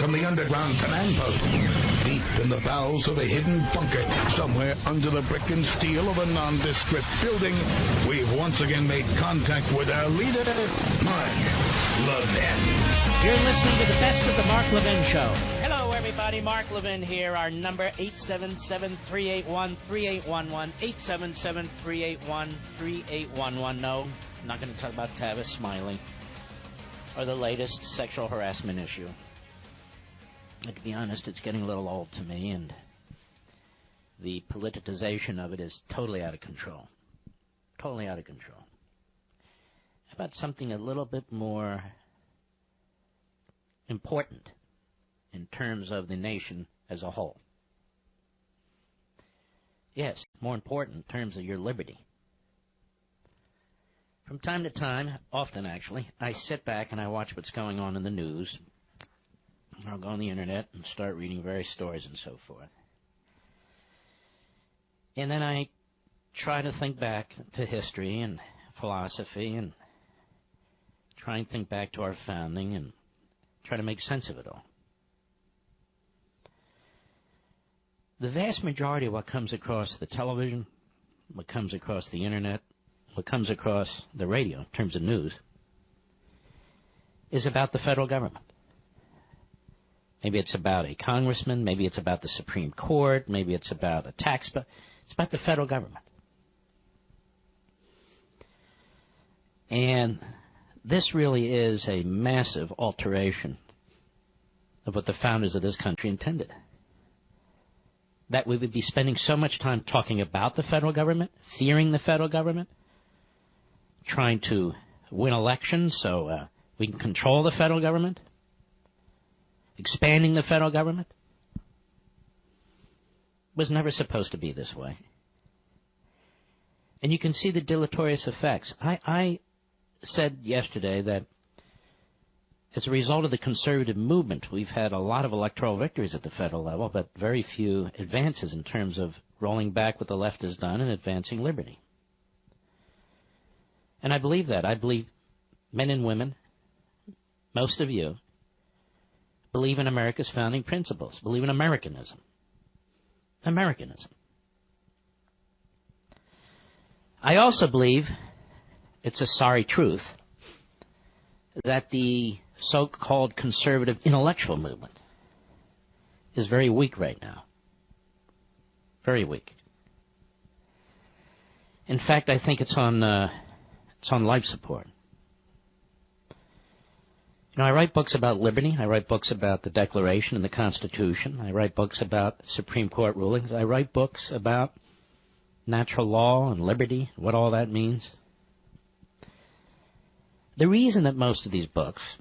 from the underground command post, deep in the bowels of a hidden bunker, somewhere under the brick and steel of a nondescript building, we've once again made contact with our leader, Mark Levin. You're listening to the best of the Mark Levin Show. Hello, everybody. Mark Levin here. Our number, 877-381-3811, 877-381-3811. No, I'm not going to talk about Tavis Smiley or the latest sexual harassment issue. But to be honest, it's getting a little old to me, and the politicization of it is totally out of control. Totally out of control. How about something a little bit more important in terms of the nation as a whole? Yes, more important in terms of your liberty. From time to time, often actually, I sit back and I watch what's going on in the news. I'll go on the internet and start reading various stories and so forth. And then I try to think back to history and philosophy and try and think back to our founding and try to make sense of it all. The vast majority of what comes across the television, what comes across the internet, what comes across the radio in terms of news is about the federal government. Maybe it's about a congressman, maybe it's about the Supreme Court, maybe it's about a tax bill. It's about the federal government. And this really is a massive alteration of what the founders of this country intended. That we would be spending so much time talking about the federal government, fearing the federal government, trying to win elections so we can control the federal government, expanding the federal government. Was never supposed to be this way. And you can see the deleterious effects. I said yesterday that as a result of the conservative movement, we've had a lot of electoral victories at the federal level, but very few advances in terms of rolling back what the left has done and advancing liberty. And I believe that. I believe men and women, most of you, believe in America's founding principles, believe in Americanism. Americanism. I also believe, it's a sorry truth, that the so-called conservative intellectual movement is very weak right now. Very weak. In fact, I think it's on life support. You know, I write books about liberty. I write books about the Declaration and the Constitution. I write books about Supreme Court rulings. I write books about natural law and liberty, what all that means. The reason that most of these books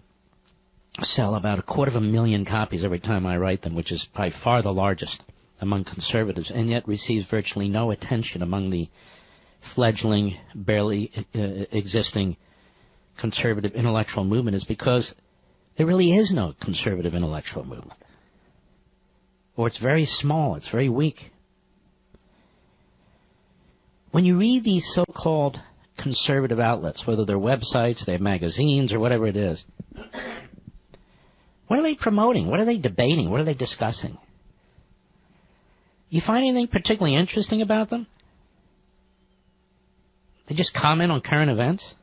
sell about 250,000 copies every time I write them, which is by far the largest among conservatives, and yet receives virtually no attention among the fledgling, barely existing conservative intellectual movement, is because there really is no conservative intellectual movement. Or it's very small, it's very weak. When you read these so-called conservative outlets, whether they're websites, they're magazines, or whatever it is, what are they promoting? What are they debating? What are they discussing? You find anything particularly interesting about them? They just comment on current events?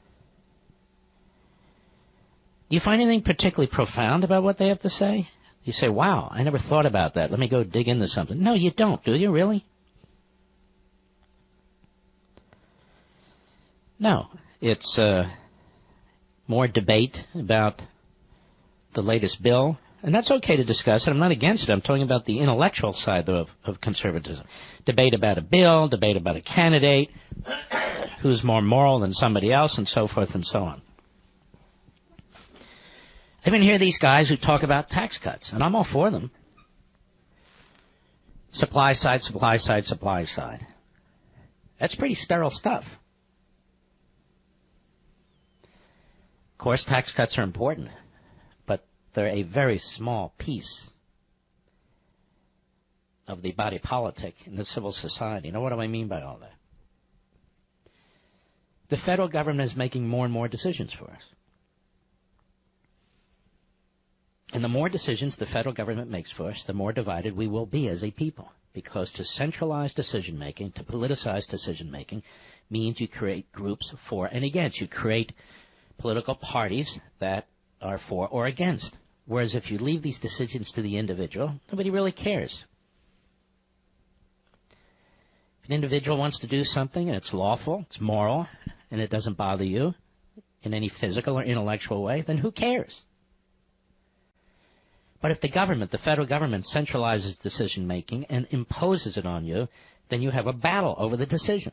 Do you find anything particularly profound about what they have to say? You say, wow, I never thought about that. Let me go dig into something. No, you don't, do you, really? No. It's more debate about the latest bill. And that's okay to discuss it. I'm not against it. I'm talking about the intellectual side of conservatism. Debate about a bill, debate about a candidate, who's more moral than somebody else, and so forth and so on. I even hear these guys who talk about tax cuts, and I'm all for them. Supply side, supply side, supply side. That's pretty sterile stuff. Of course, tax cuts are important, but they're a very small piece of the body politic in the civil society. Now, what do I mean by all that? The federal government is making more and more decisions for us. And the more decisions the federal government makes for us, the more divided we will be as a people. Because to centralize decision-making, to politicize decision-making, means you create groups for and against. You create political parties that are for or against. Whereas if you leave these decisions to the individual, nobody really cares. If an individual wants to do something and it's lawful, it's moral, and it doesn't bother you in any physical or intellectual way, then who cares? But if the government, the federal government, centralizes decision-making and imposes it on you, then you have a battle over the decision.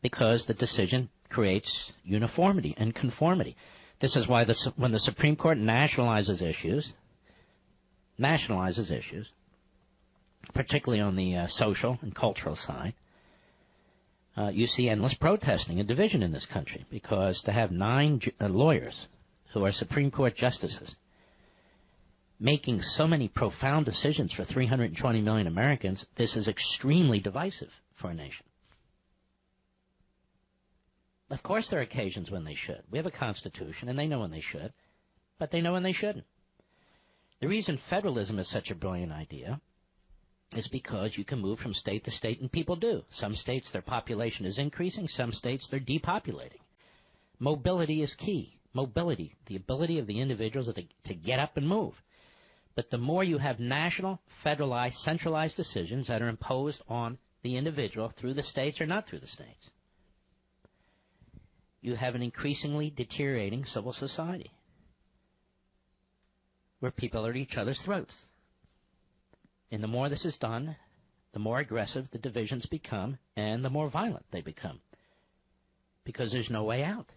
Because the decision creates uniformity and conformity. This is why when the Supreme Court nationalizes issues, particularly on the social and cultural side, you see endless protesting and division in this country. Because to have 9 lawyers who are Supreme Court justices making so many profound decisions for 320 million Americans, this is extremely divisive for a nation. Of course there are occasions when they should. We have a Constitution, and they know when they should, but they know when they shouldn't. The reason federalism is such a brilliant idea is because you can move from state to state, and people do. Some states, their population is increasing. Some states, they're depopulating. Mobility is key. Mobility, the ability of the individuals to get up and move. But the more you have national, federalized, centralized decisions that are imposed on the individual through the states or not through the states, you have an increasingly deteriorating civil society where people are at each other's throats. And the more this is done, the more aggressive the divisions become and the more violent they become. Because there's no way out.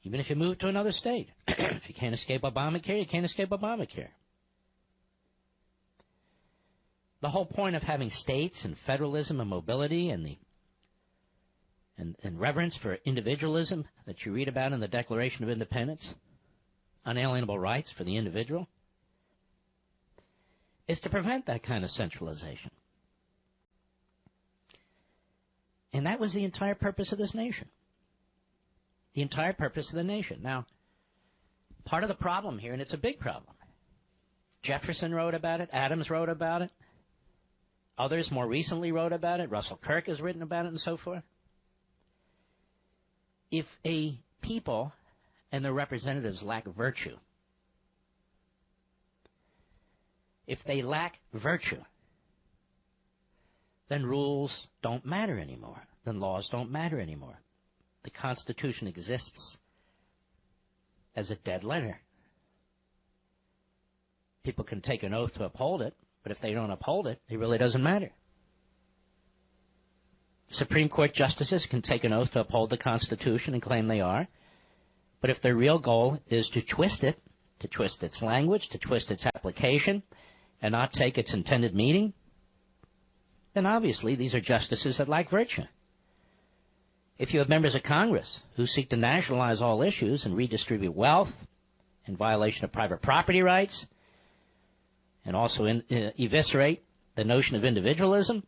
Even if you move to another state, if you can't escape Obamacare, you can't escape Obamacare. The whole point of having states and federalism and mobility and reverence for individualism that you read about in the Declaration of Independence, unalienable rights for the individual, is to prevent that kind of centralization. And that was the entire purpose of this nation. The entire purpose of the nation. Now, part of the problem here, and it's a big problem, Jefferson wrote about it, Adams wrote about it, others more recently wrote about it, Russell Kirk has written about it, and so forth. If a people and their representatives lack virtue, if they lack virtue, then rules don't matter anymore. Then laws don't matter anymore. The Constitution exists as a dead letter. People can take an oath to uphold it, but if they don't uphold it, it really doesn't matter. Supreme Court justices can take an oath to uphold the Constitution and claim they are, but if their real goal is to twist it, to twist its language, to twist its application, and not take its intended meaning, then obviously these are justices that lack virtue. If you have members of Congress who seek to nationalize all issues and redistribute wealth in violation of private property rights and also eviscerate the notion of individualism,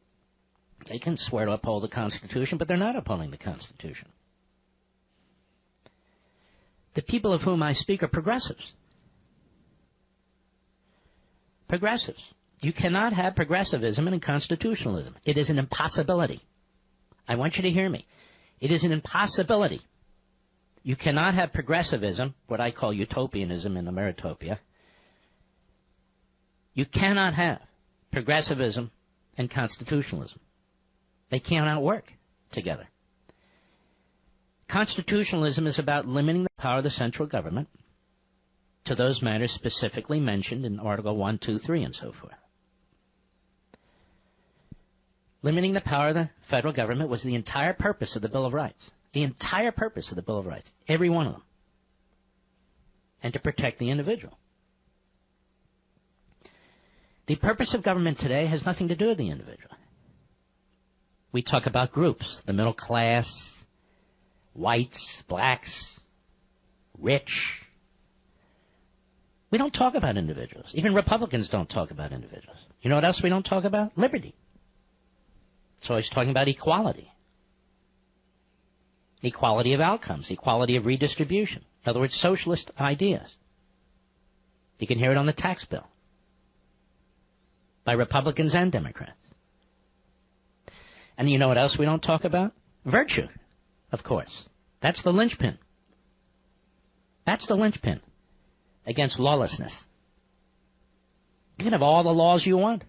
they can swear to uphold the Constitution, but they're not upholding the Constitution. The people of whom I speak are progressives. Progressives. You cannot have progressivism and constitutionalism. It is an impossibility. I want you to hear me. It is an impossibility. You cannot have progressivism, what I call utopianism in Ameritopia. You cannot have progressivism and constitutionalism. They cannot work together. Constitutionalism is about limiting the power of the central government to those matters specifically mentioned in Article 1, 2, 3, and so forth. Limiting the power of the federal government was the entire purpose of the Bill of Rights. The entire purpose of the Bill of Rights. Every one of them. And to protect the individual. The purpose of government today has nothing to do with the individual. We talk about groups, the middle class, whites, blacks, rich. We don't talk about individuals. Even Republicans don't talk about individuals. You know what else we don't talk about? Liberty. So he's talking about equality. Equality of outcomes, equality of redistribution. In other words, socialist ideas. You can hear it on the tax bill by Republicans and Democrats. And you know what else we don't talk about? Virtue, of course. That's the linchpin. That's the linchpin against lawlessness. You can have all the laws you want.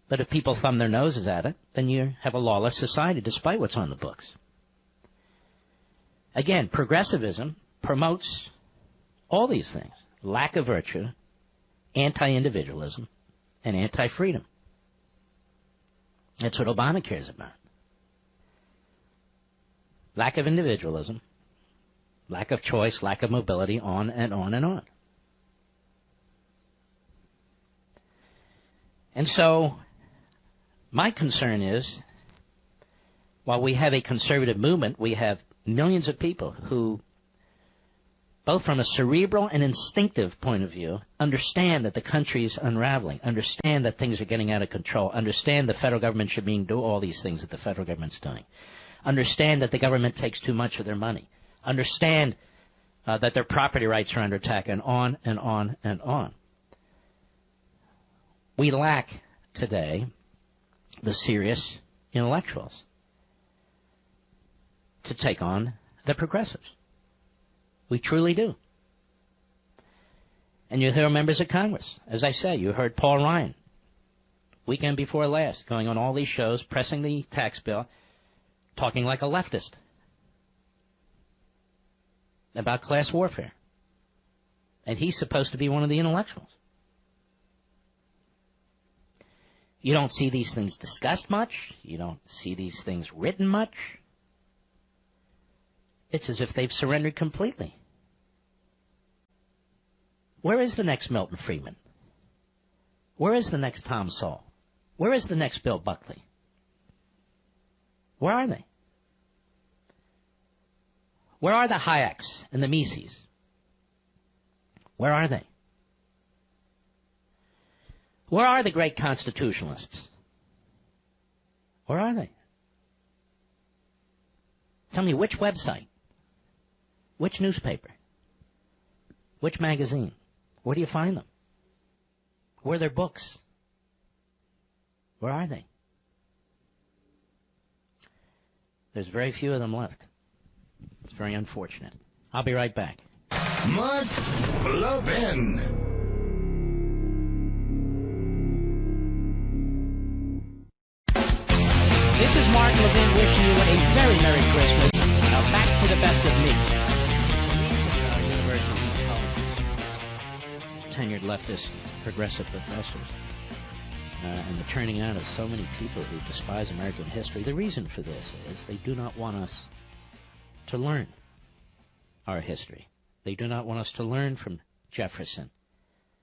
But if people thumb their noses at it, then you have a lawless society despite what's on the books. Again, progressivism promotes all these things. Lack of virtue, anti-individualism, and anti-freedom. That's what Obamacare is about. Lack of individualism, lack of choice, lack of mobility, on and on and on. And so, my concern is, while we have a conservative movement, we have millions of people who, both from a cerebral and instinctive point of view, understand that the country's unraveling, understand that things are getting out of control, understand the federal government should do all these things that the federal government's doing, understand that the government takes too much of their money, understand that their property rights are under attack, and on and on and on. We lack today the serious intellectuals to take on the progressives. We truly do. And you hear members of Congress. As I say, you heard Paul Ryan, weekend before last, going on all these shows, pressing the tax bill, talking like a leftist about class warfare. And he's supposed to be one of the intellectuals. You don't see these things discussed much. You don't see these things written much. It's as if they've surrendered completely. Where is the next Milton Friedman? Where is the next Tom Sowell? Where is the next Bill Buckley? Where are they? Where are the Hayeks and the Mises? Where are they? Where are the great constitutionalists? Where are they? Tell me, which website? Which newspaper? Which magazine? Where do you find them? Where are their books? Where are they? There's very few of them left. It's very unfortunate. I'll be right back. Mark Levin. This is Mark Levin wishing you a very Merry Christmas. Now back to the best of me. Universities and colleges, tenured leftist progressive professors, and the turning out of so many people who despise American history. The reason for this is they do not want us to learn our history. They do not want us to learn from Jefferson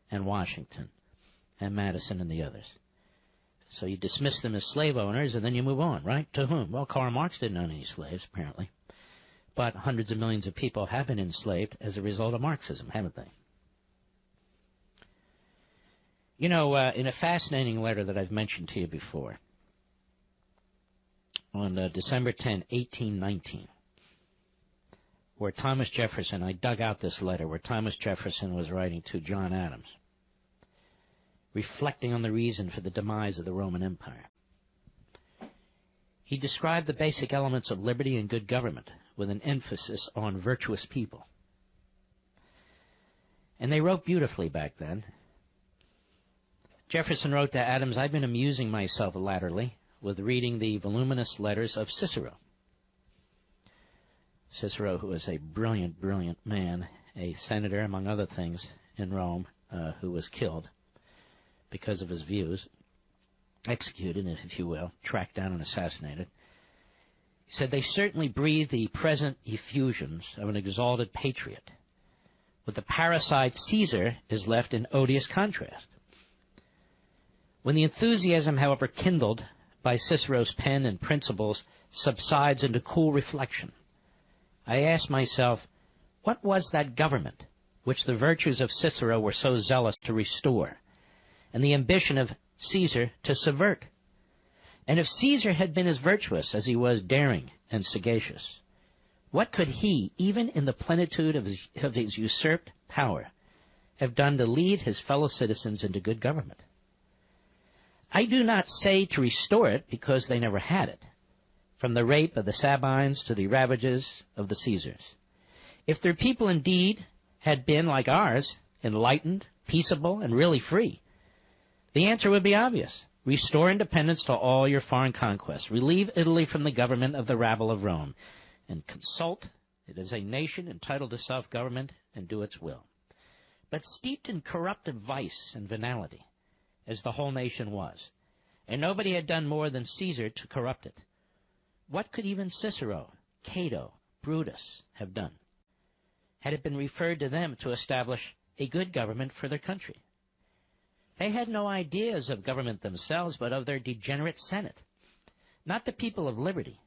and Washington and Madison and the others. So you dismiss them as slave owners, and then you move on, right? To whom? Well, Karl Marx didn't own any slaves, apparently. But hundreds of millions of people have been enslaved as a result of Marxism, haven't they? You know, in a fascinating letter that I've mentioned to you before, on December 10, 1819, where Thomas Jefferson, I dug out this letter, where Thomas Jefferson was writing to John Adams, reflecting on the reason for the demise of the Roman Empire. He described the basic elements of liberty and good government with an emphasis on virtuous people. And they wrote beautifully back then. Jefferson wrote to Adams, "I've been amusing myself latterly with reading the voluminous letters of Cicero." Cicero, who was a brilliant, brilliant man, a senator, among other things, in Rome, who was killed because of his views, executed, if you will, tracked down and assassinated. He said, "They certainly breathe the present effusions of an exalted patriot. With the parasite Caesar is left in odious contrast. When the enthusiasm, however, kindled by Cicero's pen and principles subsides into cool reflection, I ask myself, what was that government which the virtues of Cicero were so zealous to restore, and the ambition of Caesar to subvert? And if Caesar had been as virtuous as he was daring and sagacious, what could he, even in the plenitude of his usurped power, have done to lead his fellow citizens into good government? I do not say to restore it because they never had it, from the rape of the Sabines to the ravages of the Caesars. If their people indeed had been, like ours, enlightened, peaceable, and really free, the answer would be obvious. Restore independence to all your foreign conquests. Relieve Italy from the government of the rabble of Rome, and consult it as a nation entitled to self-government and do its will. But steeped in corruptive vice and venality, as the whole nation was, and nobody had done more than Caesar to corrupt it, what could even Cicero, Cato, Brutus have done, had it been referred to them to establish a good government for their country? They had no ideas of government themselves, but of their degenerate Senate, not the people of liberty,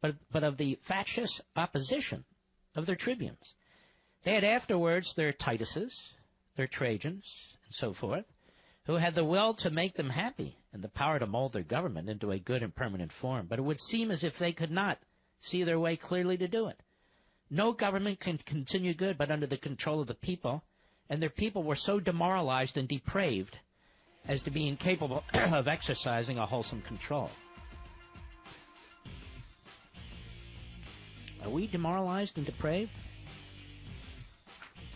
but of the factious opposition of their tribunes. They had afterwards their Tituses, their Trajans, and so forth, who had the will to make them happy and the power to mold their government into a good and permanent form. But it would seem as if they could not see their way clearly to do it. No government can continue good but under the control of the people, and their people were so demoralized and depraved as to be incapable of exercising a wholesome control. Are we demoralized and depraved?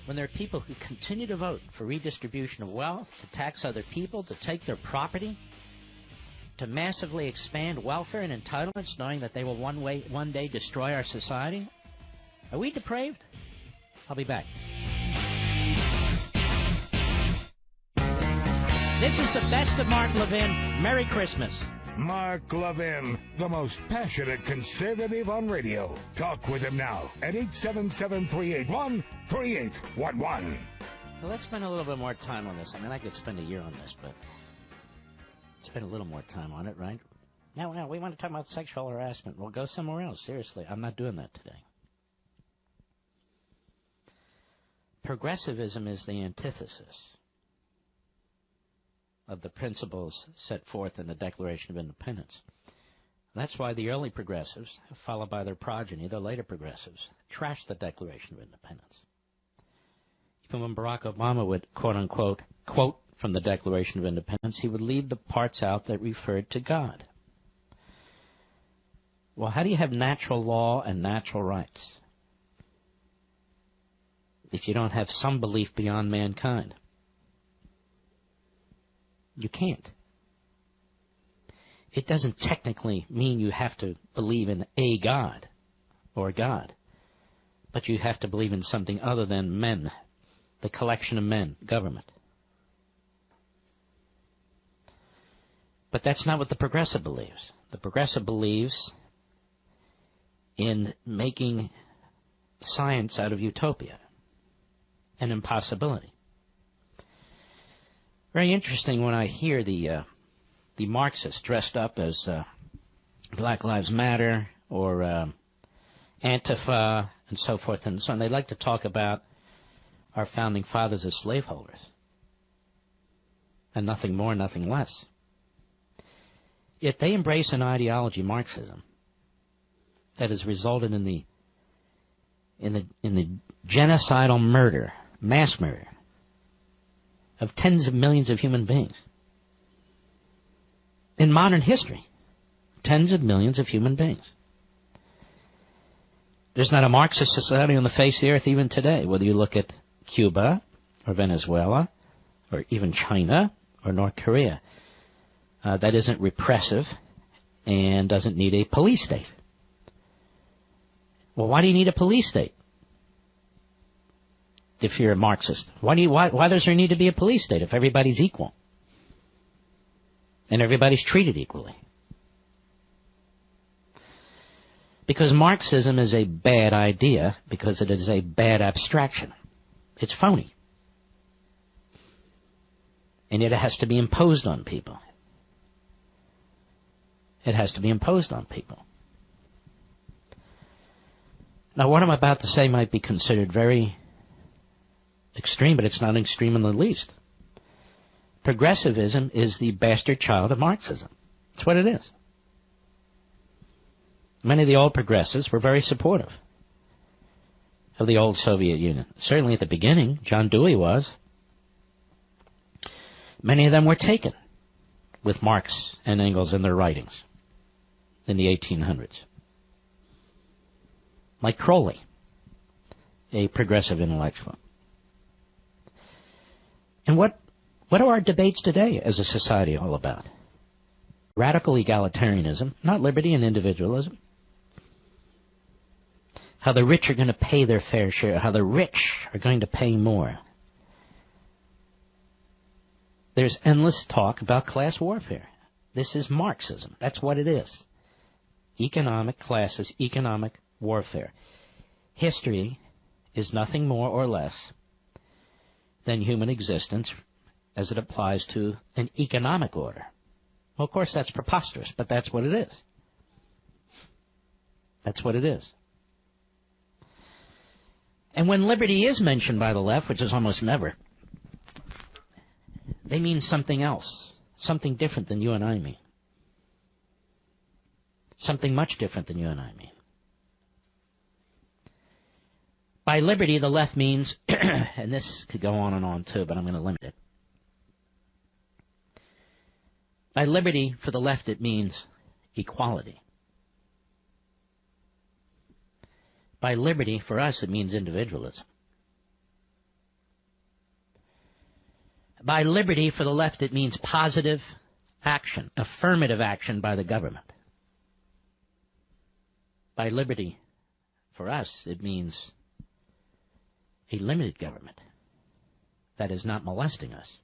When there are people who continue to vote for redistribution of wealth, to tax other people, to take their property, to massively expand welfare and entitlements, knowing that they will one day destroy our society? Are we depraved? I'll be back. This is the best of Mark Levin. Merry Christmas. Mark Levin, the most passionate conservative on radio. Talk with him now at 877-381-3811. So let's spend a little bit more time on this. I mean, I could spend a year on this, but spend a little more time on it, right? No, we want to talk about sexual harassment. We'll go somewhere else. Seriously, I'm not doing that today. Progressivism is the antithesis of the principles set forth in the Declaration of Independence. That's why the early progressives, followed by their progeny, the later progressives, trashed the Declaration of Independence. Even when Barack Obama would, quote-unquote, quote from the Declaration of Independence, he would leave the parts out that referred to God. Well, how do you have natural law and natural rights if you don't have some belief beyond mankind? You can't. It doesn't technically mean you have to believe in a God or God, but you have to believe in something other than men, the collection of men, government. But that's not what the progressive believes. The progressive believes in making science out of utopia and impossibility. Very interesting when I hear the Marxists dressed up as Black Lives Matter or Antifa and so forth and so on. They like to talk about our founding fathers as slaveholders, and nothing more, nothing less. Yet they embrace an ideology, Marxism, that has resulted in the genocidal murder, mass murder, of tens of millions of human beings. In modern history, tens of millions of human beings. There's not a Marxist society on the face of the earth even today, whether you look at Cuba or Venezuela or even China or North Korea, that isn't repressive and doesn't need a police state. Well, why do you need a police state? If you're a Marxist, why does there need to be a police state if everybody's equal and everybody's treated equally? Because Marxism is a bad idea because it is a bad abstraction. It's phony. And yet it has to be imposed on people. It has to be imposed on people. Now, what I'm about to say might be considered very extreme, but it's not extreme in the least. Progressivism is the bastard child of Marxism. That's what it is. Many of the old progressives were very supportive of the old Soviet Union. Certainly at the beginning, John Dewey was. Many of them were taken with Marx and Engels in their writings in the 1800s. Like Crowley, a progressive intellectual. And what are our debates today as a society all about? Radical egalitarianism, not liberty and individualism. How the rich are going to pay their fair share, how the rich are going to pay more. There's endless talk about class warfare. This is Marxism. That's what it is. Economic classes, economic warfare. History is nothing more or less than human existence as it applies to an economic order. Well, of course, that's preposterous, but that's what it is. That's what it is. And when liberty is mentioned by the left, which is almost never, they mean something else, something different than you and I mean. Something much different than you and I mean. By liberty, the left means, and this could go on and on too, but I'm going to limit it. By liberty, for the left, it means equality. By liberty, for us, it means individualism. By liberty, for the left, it means positive action, affirmative action by the government. By liberty, for us, it means a limited government that is not molesting us.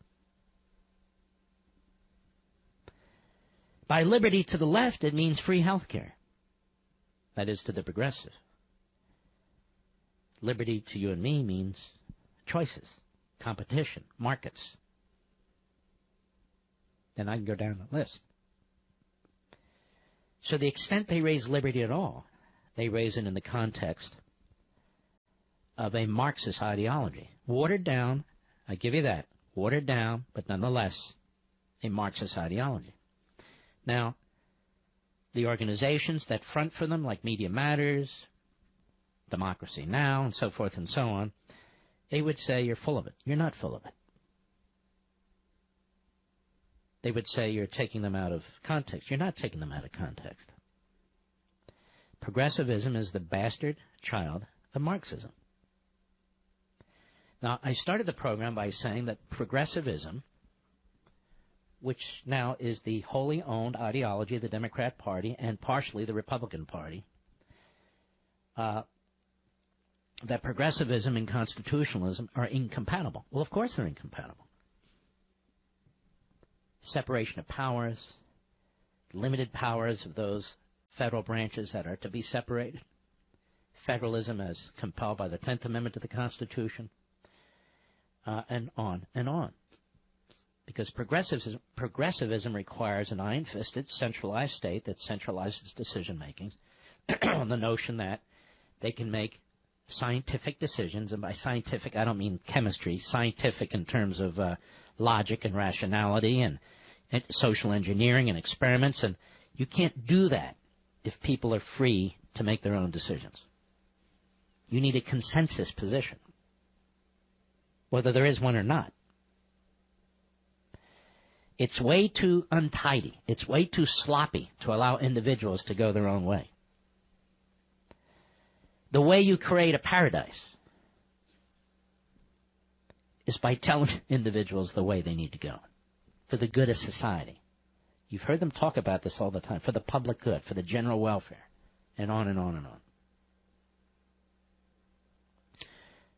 By liberty to the left, it means free health care. That is to the progressive. Liberty to you and me means choices, competition, markets. Then I can go down the list. So the extent they raise liberty at all, they raise it in the context of a Marxist ideology. Watered down, I give you that, watered down, but nonetheless a Marxist ideology. Now, the organizations that front for them, like Media Matters, Democracy Now!, and so forth and so on, they would say you're full of it. You're not full of it. They would say you're taking them out of context. You're not taking them out of context. Progressivism is the bastard child of Marxism. Now, I started the program by saying that progressivism, which now is the wholly owned ideology of the Democrat Party and partially the Republican Party, that progressivism and constitutionalism are incompatible. Well, of course they're incompatible. Separation of powers, limited powers of those federal branches that are to be separated, federalism as compelled by the 10th Amendment to the Constitution, and on and on. Because progressivism requires an iron-fisted, centralized state that centralizes decision-making on the notion that they can make scientific decisions, and by scientific I don't mean chemistry, scientific in terms of logic and rationality and social engineering and experiments, and you can't do that if people are free to make their own decisions. You need a consensus position, whether there is one or not. It's way too untidy. It's way too sloppy to allow individuals to go their own way. The way you create a paradise is by telling individuals the way they need to go for the good of society. You've heard them talk about this all the time, for the public good, for the general welfare, and on and on and on.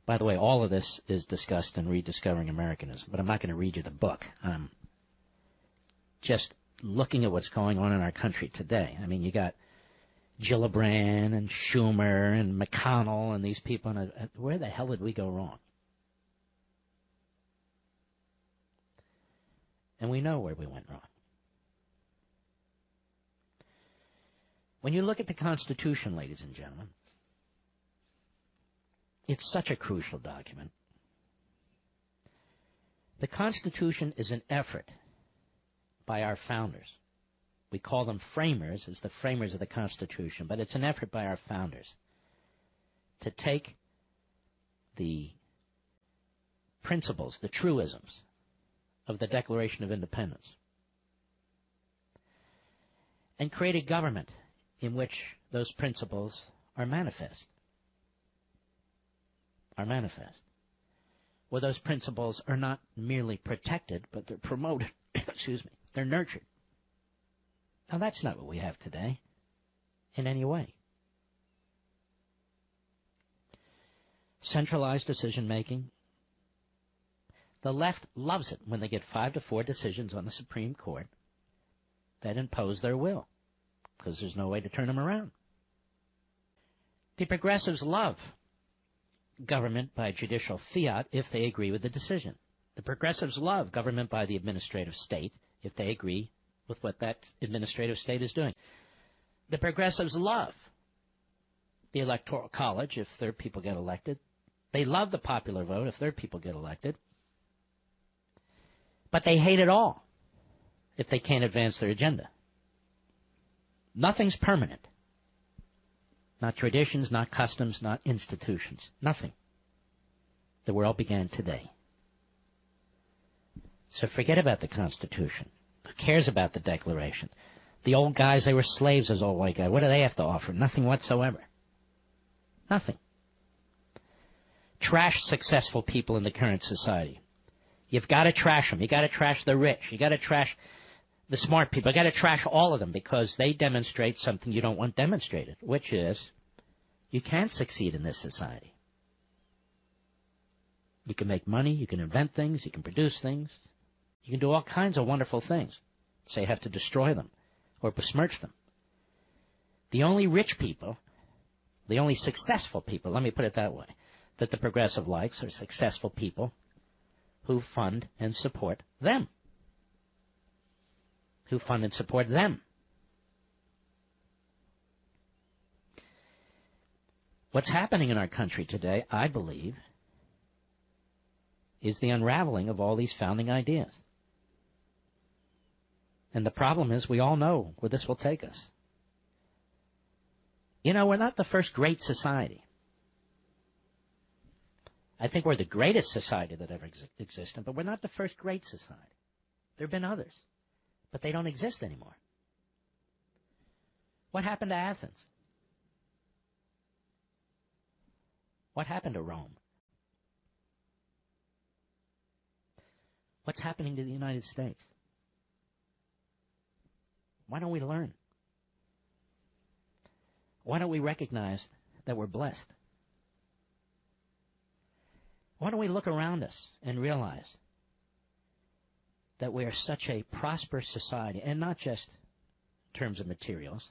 By the way, all of this is discussed in Rediscovering Americanism, but I'm not going to read you the book. I'm just looking at what's going on in our country today. I mean, you got Gillibrand and Schumer and McConnell and these people. And where the hell did we go wrong? And we know where we went wrong. When you look at the Constitution, ladies and gentlemen, it's such a crucial document. The Constitution is an effort by our founders. We call them framers as the framers of the Constitution, but it's an effort by our founders to take the principles, the truisms of the Declaration of Independence and create a government in which those principles are manifest. Where those principles are not merely protected, but they're promoted. Excuse me. They're nurtured. Now, that's not what we have today in any way. Centralized decision-making. The left loves it when they get 5-4 decisions on the Supreme Court that impose their will, because there's no way to turn them around. The progressives love government by judicial fiat if they agree with the decision. The progressives love government by the administrative state if they agree with what that administrative state is doing. The progressives love the Electoral College if their people get elected. They love the popular vote if their people get elected. But they hate it all if they can't advance their agenda. Nothing's permanent. Not traditions, not customs, not institutions. Nothing. The world began today. So forget about the Constitution. Who cares about the Declaration? The old guys, they were slaves, those old white guys. What do they have to offer? Nothing whatsoever. Nothing. Trash successful people in the current society. You've got to trash them. You've got to trash the rich. You've got to trash the smart people. You've got to trash all of them because they demonstrate something you don't want demonstrated, which is you can succeed in this society. You can make money. You can invent things. You can produce things. You can do all kinds of wonderful things. So you have to destroy them or besmirch them. The only rich people, the only successful people, let me put it that way, that the progressive likes are successful people who fund and support them. Who fund and support them. What's happening in our country today, I believe, is the unraveling of all these founding ideas. And the problem is we all know where this will take us. You know, we're not the first great society. I think we're the greatest society that ever existed, but we're not the first great society. There have been others, but they don't exist anymore. What happened to Athens? What happened to Rome? What's happening to the United States? Why don't we learn? Why don't we recognize that we're blessed? Why don't we look around us and realize that we are such a prosperous society, and not just in terms of materials.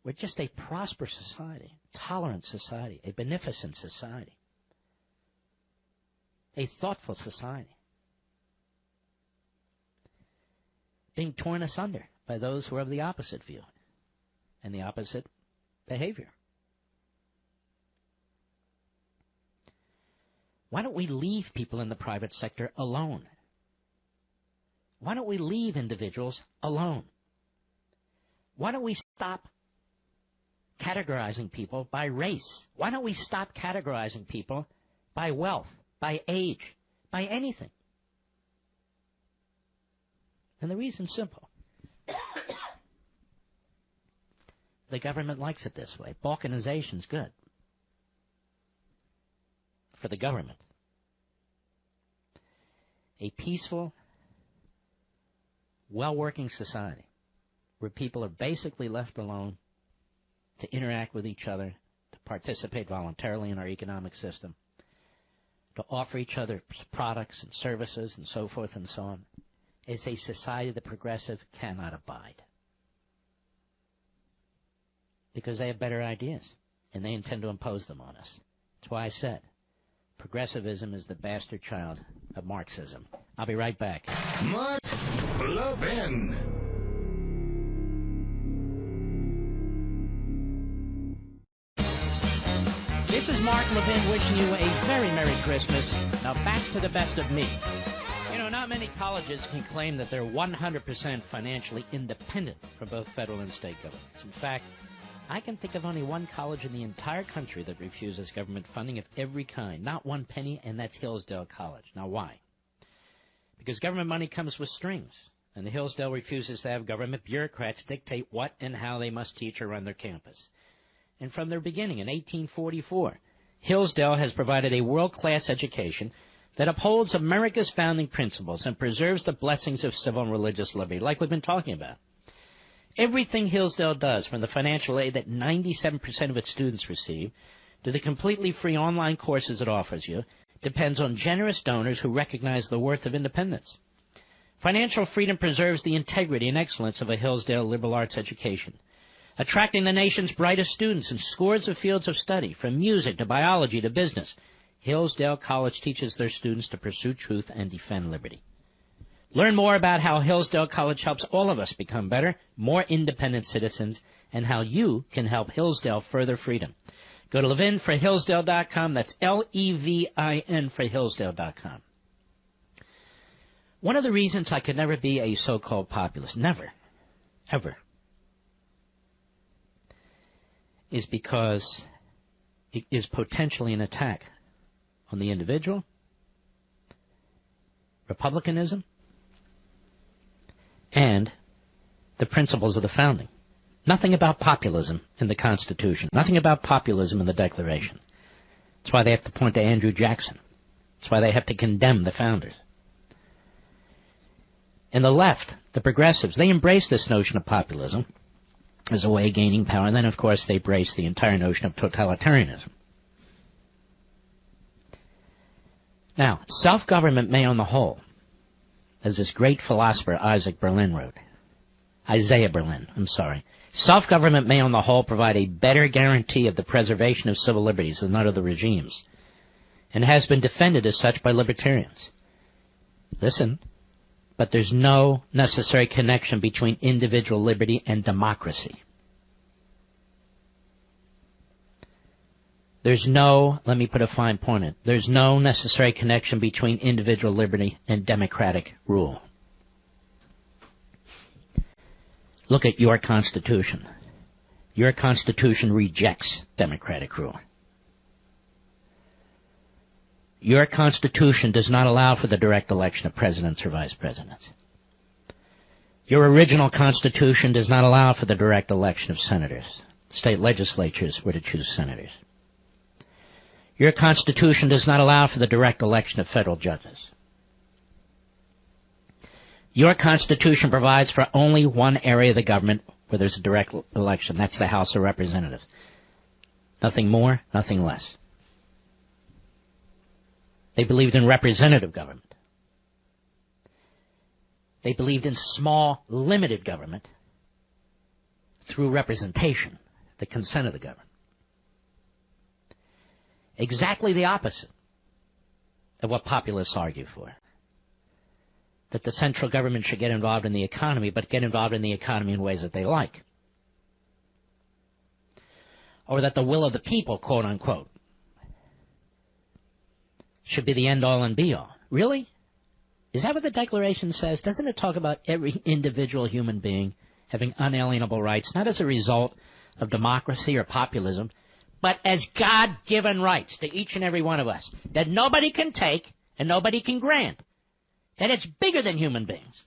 We're just a prosperous society, tolerant society, a beneficent society, a thoughtful society, being torn asunder by those who are of the opposite view and the opposite behavior. Why don't we leave people in the private sector alone? Why don't we leave individuals alone? Why don't we stop categorizing people by race? Why don't we stop categorizing people by wealth, by age, by anything? And the reason's simple. The government likes it this way. Balkanization's good for the government. A peaceful, well-working society where people are basically left alone to interact with each other, to participate voluntarily in our economic system, to offer each other products and services and so forth and so on, is a society the progressive cannot abide. Because they have better ideas, and they intend to impose them on us. That's why I said, progressivism is the bastard child of Marxism. I'll be right back. Mark Levin. This is Mark Levin wishing you a very Merry Christmas. Now back to the best of me. You know, not many colleges can claim that they're 100% financially independent from both federal and state governments. In fact, I can think of only one college in the entire country that refuses government funding of every kind. Not one penny, and that's Hillsdale College. Now, why? because government money comes with strings, and the Hillsdale refuses to have government bureaucrats dictate what and how they must teach or run their campus. And from their beginning in 1844, Hillsdale has provided a world-class education that upholds America's founding principles and preserves the blessings of civil and religious liberty, like we've been talking about. Everything Hillsdale does, from the financial aid that 97% of its students receive to the completely free online courses it offers you, depends on generous donors who recognize the worth of independence. Financial freedom preserves the integrity and excellence of a Hillsdale liberal arts education, attracting the nation's brightest students in scores of fields of study, from music to biology to business. Hillsdale College teaches their students to pursue truth and defend liberty. Learn more about how Hillsdale College helps all of us become better, more independent citizens, and how you can help Hillsdale further freedom. Go to levinforhillsdale.com. That's Levin for Hillsdale.com. One of the reasons I could never be a so-called populist, never, ever, is because it is potentially an attack on the individual, republicanism, and the principles of the founding. Nothing about populism in the Constitution. Nothing about populism in the Declaration. That's why they have to point to Andrew Jackson. That's why they have to condemn the founders. And the left, the progressives, they embrace this notion of populism as a way of gaining power. And then, of course, they embrace the entire notion of totalitarianism. Now, self-government may on the whole, as this great philosopher Isaiah Berlin, self-government may on the whole provide a better guarantee of the preservation of civil liberties than that of the regimes, and has been defended as such by libertarians. Listen, but there's no necessary connection between individual liberty and democracy. Let me put a fine point in it, there's no necessary connection between individual liberty and democratic rule. Look at your Constitution. Your Constitution rejects democratic rule. Your Constitution does not allow for the direct election of presidents or vice presidents. Your original Constitution does not allow for the direct election of senators. State legislatures were to choose senators. Your Constitution does not allow for the direct election of federal judges. Your Constitution provides for only one area of the government where there's a direct election. That's the House of Representatives. Nothing more, nothing less. They believed in representative government. They believed in small, limited government through representation, the consent of the government. Exactly the opposite of what populists argue for. That the central government should get involved in the economy, but get involved in the economy in ways that they like. Or that the will of the people, quote unquote, should be the end-all and be-all. Really? Is that what the Declaration says? Doesn't it talk about every individual human being having unalienable rights, not as a result of democracy or populism, but as God-given rights to each and every one of us, that nobody can take and nobody can grant, that it's bigger than human beings,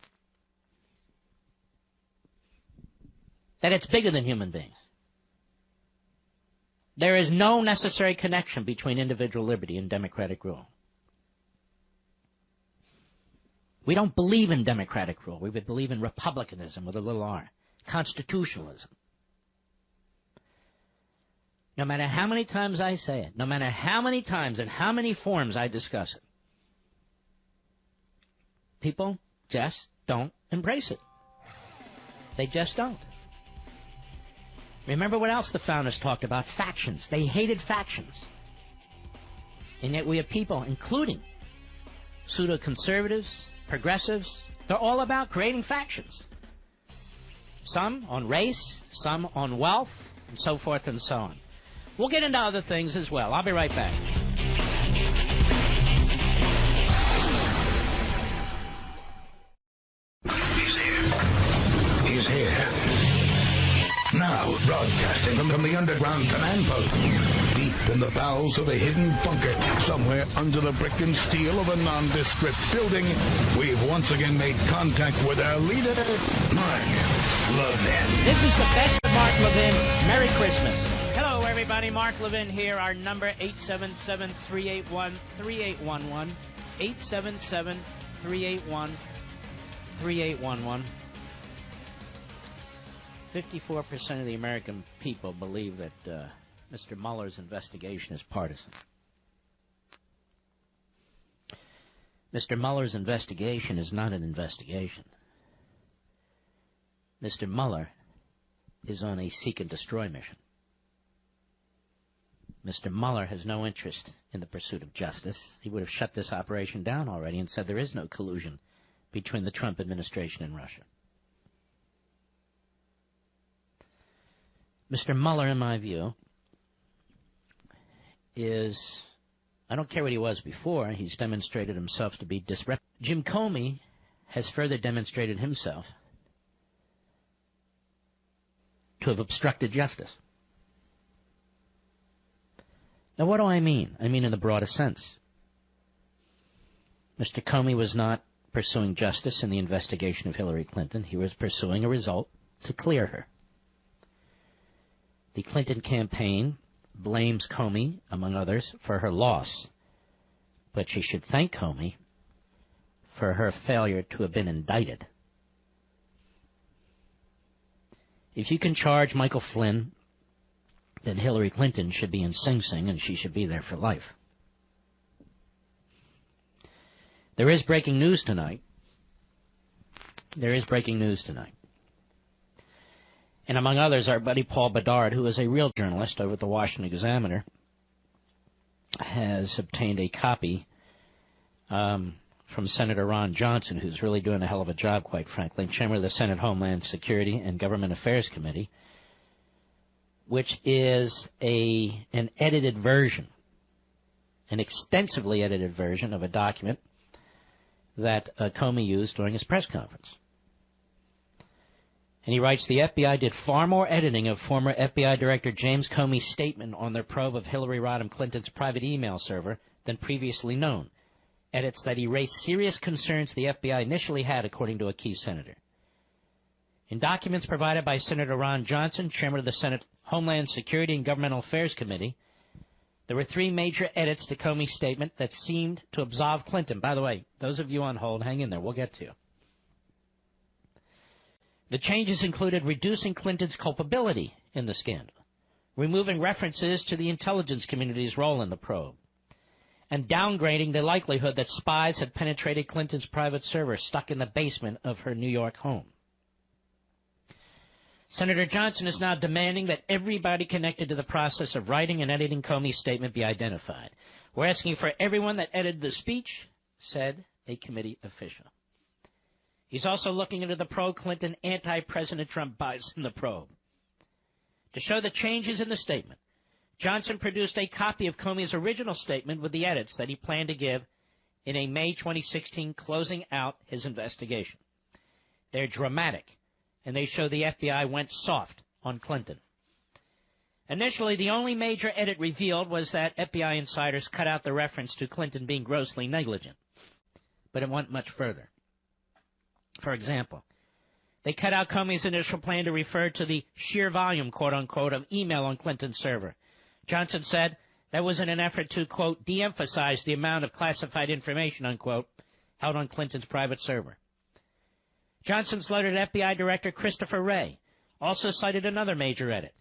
that it's bigger than human beings. There is no necessary connection between individual liberty and democratic rule. We don't believe in democratic rule. We would believe in republicanism with a little r, constitutionalism. No matter how many times I say it, no matter how many times and how many forms I discuss it, people just don't embrace it. They just don't. Remember what else the founders talked about? Factions. They hated factions. And yet we have people, including pseudo-conservatives, progressives, they're all about creating factions. Some on race, some on wealth, and so forth and so on. We'll get into other things as well. I'll be right back. He's here. Now, Now, broadcasting from the underground command post, deep in the bowels of a hidden bunker, somewhere under the brick and steel of a nondescript building, we've once again made contact with our leader, Mark Levin. This is the best of Mark Levin. Merry Christmas. Hello, everybody. Mark Levin here. Our number, 877-381-3811. 877-381-3811. 54% of the American people believe that Mr. Mueller's investigation is partisan. Mr. Mueller's investigation is not an investigation. Mr. Mueller is on a seek and destroy mission. Mr. Mueller has no interest in the pursuit of justice. He would have shut this operation down already and said there is no collusion between the Trump administration and Russia. Mr. Mueller, in my view, is, I don't care what he was before, he's demonstrated himself to be disreputable. Jim Comey has further demonstrated himself to have obstructed justice. Now, what do I mean? I mean in the broadest sense. Mr. Comey was not pursuing justice in the investigation of Hillary Clinton. He was pursuing a result to clear her. The Clinton campaign blames Comey, among others, for her loss, but she should thank Comey for her failure to have been indicted. If you can charge Michael Flynn, then Hillary Clinton should be in Sing Sing and she should be there for life. There is breaking news tonight. And among others, our buddy Paul Bedard, who is a real journalist over at the Washington Examiner, has obtained a copy from Senator Ron Johnson, who's really doing a hell of a job, quite frankly, chairman of the Senate Homeland Security and Government Affairs Committee, which is an edited version, an extensively edited version of a document that Comey used during his press conference. And he writes, the FBI did far more editing of former FBI Director James Comey's statement on their probe of Hillary Rodham Clinton's private email server than previously known. Edits that erase serious concerns the FBI initially had, according to a key senator. In documents provided by Senator Ron Johnson, chairman of the Senate Homeland Security and Governmental Affairs Committee, there were three major edits to Comey's statement that seemed to absolve Clinton. By the way, those of you on hold, hang in there. We'll get to you. The changes included reducing Clinton's culpability in the scandal, removing references to the intelligence community's role in the probe, and downgrading the likelihood that spies had penetrated Clinton's private server stuck in the basement of her New York home. Senator Johnson is now demanding that everybody connected to the process of writing and editing Comey's statement be identified. We're asking for everyone that edited the speech, said a committee official. He's also looking into the pro-Clinton, anti-President Trump bias in the probe. To show the changes in the statement, Johnson produced a copy of Comey's original statement with the edits that he planned to give in a May 2016 closing out his investigation. They're dramatic, and they show the FBI went soft on Clinton. Initially, the only major edit revealed was that FBI insiders cut out the reference to Clinton being grossly negligent. But it went much further. For example, they cut out Comey's initial plan to refer to the sheer volume, quote-unquote, of email on Clinton's server. Johnson said that was in an effort to, quote, de-emphasize the amount of classified information, unquote, held on Clinton's private server. Johnson's letter to FBI Director Christopher Wray also cited another major edit.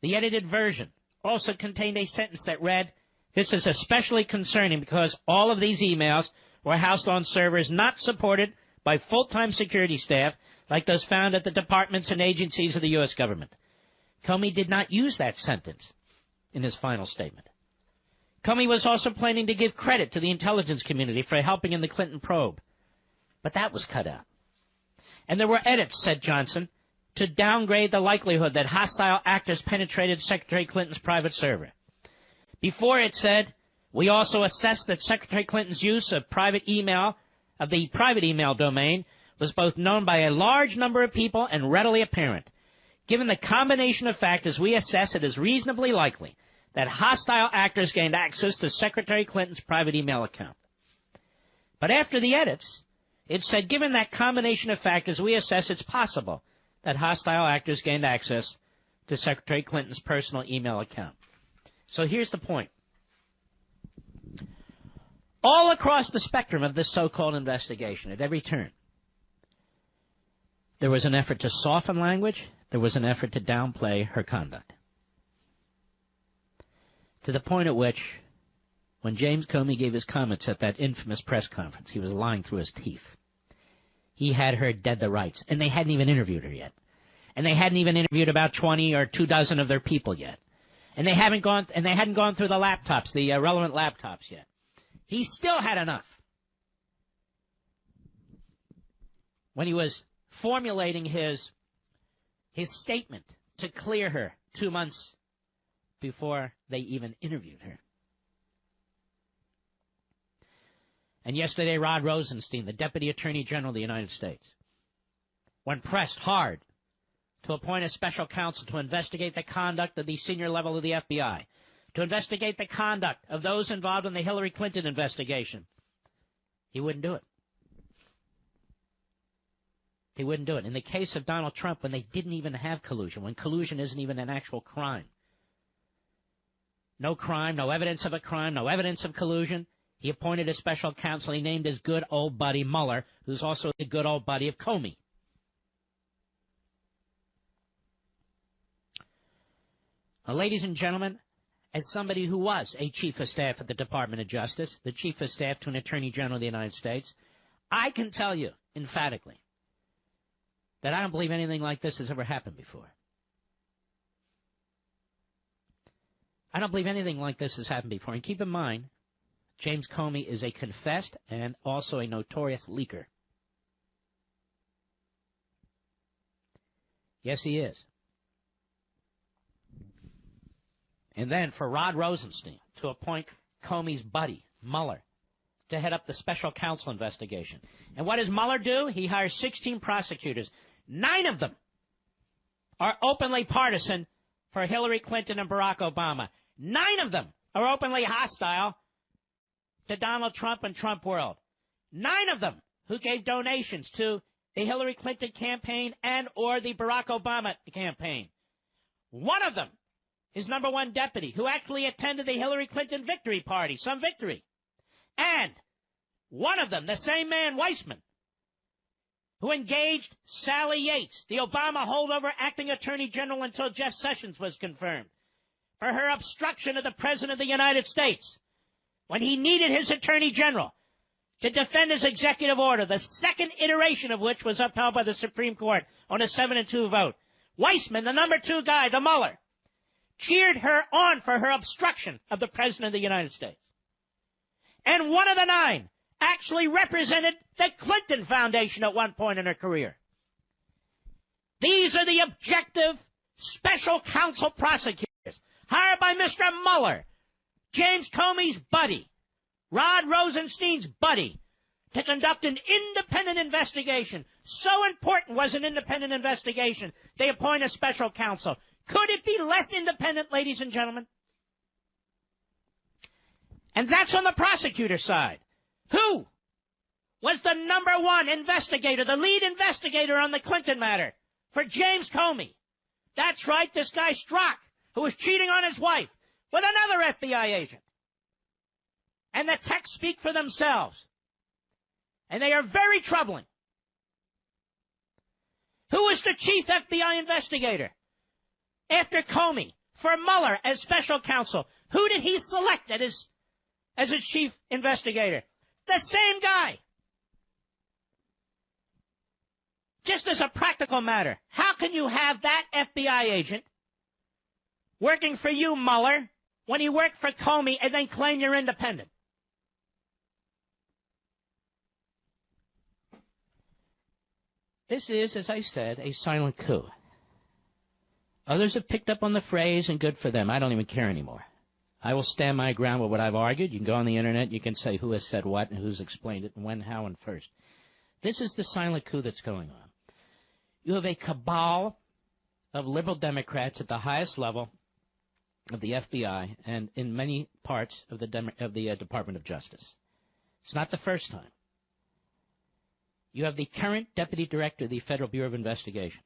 The edited version also contained a sentence that read, this is especially concerning because all of these emails were housed on servers not supported by full-time security staff like those found at the departments and agencies of the U.S. government. Comey did not use that sentence in his final statement. Comey was also planning to give credit to the intelligence community for helping in the Clinton probe, but that was cut out. And there were edits, said Johnson, to downgrade the likelihood that hostile actors penetrated Secretary Clinton's private server. Before it said, we also assessed that Secretary Clinton's use of the private email domain was both known by a large number of people and readily apparent. Given the combination of factors, we assess it as reasonably likely that hostile actors gained access to Secretary Clinton's private email account. But after the edits, it said, given that combination of factors, we assess it's possible that hostile actors gained access to Secretary Clinton's personal email account. So here's the point. All across the spectrum of this so-called investigation, at every turn, there was an effort to soften language. There was an effort to downplay her conduct. To the point at which, when James Comey gave his comments at that infamous press conference, he was lying through his teeth. He had her dead to rights, and they hadn't even interviewed her yet. And they hadn't even interviewed about 20 or 24 of their people yet. And they hadn't gone through the laptops, the relevant laptops yet. He still had enough. When he was formulating his statement to clear her 2 months before they even interviewed her. And yesterday, Rod Rosenstein, the Deputy Attorney General of the United States, when pressed hard to appoint a special counsel to investigate the conduct of the senior level of the FBI, to investigate the conduct of those involved in the Hillary Clinton investigation, he wouldn't do it. He wouldn't do it. In the case of Donald Trump, when they didn't even have collusion, when collusion isn't even an actual crime, no crime, no evidence of a crime, no evidence of collusion, he appointed a special counsel. He named his good old buddy Mueller, who's also the good old buddy of Comey. Now, ladies and gentlemen, as somebody who was a chief of staff at the Department of Justice, the chief of staff to an attorney general of the United States, I can tell you emphatically that I don't believe anything like this has ever happened before. I don't believe anything like this has happened before. And keep in mind, James Comey is a confessed and also a notorious leaker. Yes, he is. And then for Rod Rosenstein to appoint Comey's buddy, Mueller, to head up the special counsel investigation. And what does Mueller do? He hires 16 prosecutors. 9 of them are openly partisan for Hillary Clinton and Barack Obama. 9 of them are openly hostile to Donald Trump and Trump world. 9 of them who gave donations to the Hillary Clinton campaign and or the Barack Obama campaign. 1 of them is number 1 deputy who actually attended the Hillary Clinton victory party, some victory. And 1 of them, the same man, Weissman, who engaged Sally Yates, the Obama holdover acting attorney general until Jeff Sessions was confirmed, for her obstruction of the President of the United States when he needed his attorney general to defend his executive order, the second iteration of which was upheld by the Supreme Court on a 7-2 vote. Weissman, the number 2 guy, the Mueller, cheered her on for her obstruction of the President of the United States. And 1 of the 9 actually represented the Clinton Foundation at one point in her career. These are the objective special counsel prosecutors hired by Mr. Mueller, James Comey's buddy, Rod Rosenstein's buddy, to conduct an independent investigation. So important was an independent investigation, they appoint a special counsel. Could it be less independent, ladies and gentlemen? And that's on the prosecutor side. Who was the number 1 investigator, the lead investigator on the Clinton matter for James Comey? That's right, this guy Strzok, who was cheating on his wife with another FBI agent. And the texts speak for themselves. And they are very troubling. Who was the chief FBI investigator after Comey for Mueller as special counsel? Who did he select as his chief investigator? The same guy. Just as a practical matter, how can you have that FBI agent working for you, Mueller, when you work for Comey and then claim you're independent? This is, as I said, a silent coup. Others have picked up on the phrase, and good for them. I don't even care anymore. I will stand my ground with what I've argued. You can go on the Internet. You can say who has said what and who's explained it and when, how, and first. This is the silent coup that's going on. You have a cabal of liberal Democrats at the highest level of the FBI and in many parts of the Department of Justice. It's not the first time. You have the current Deputy Director of the Federal Bureau of Investigation,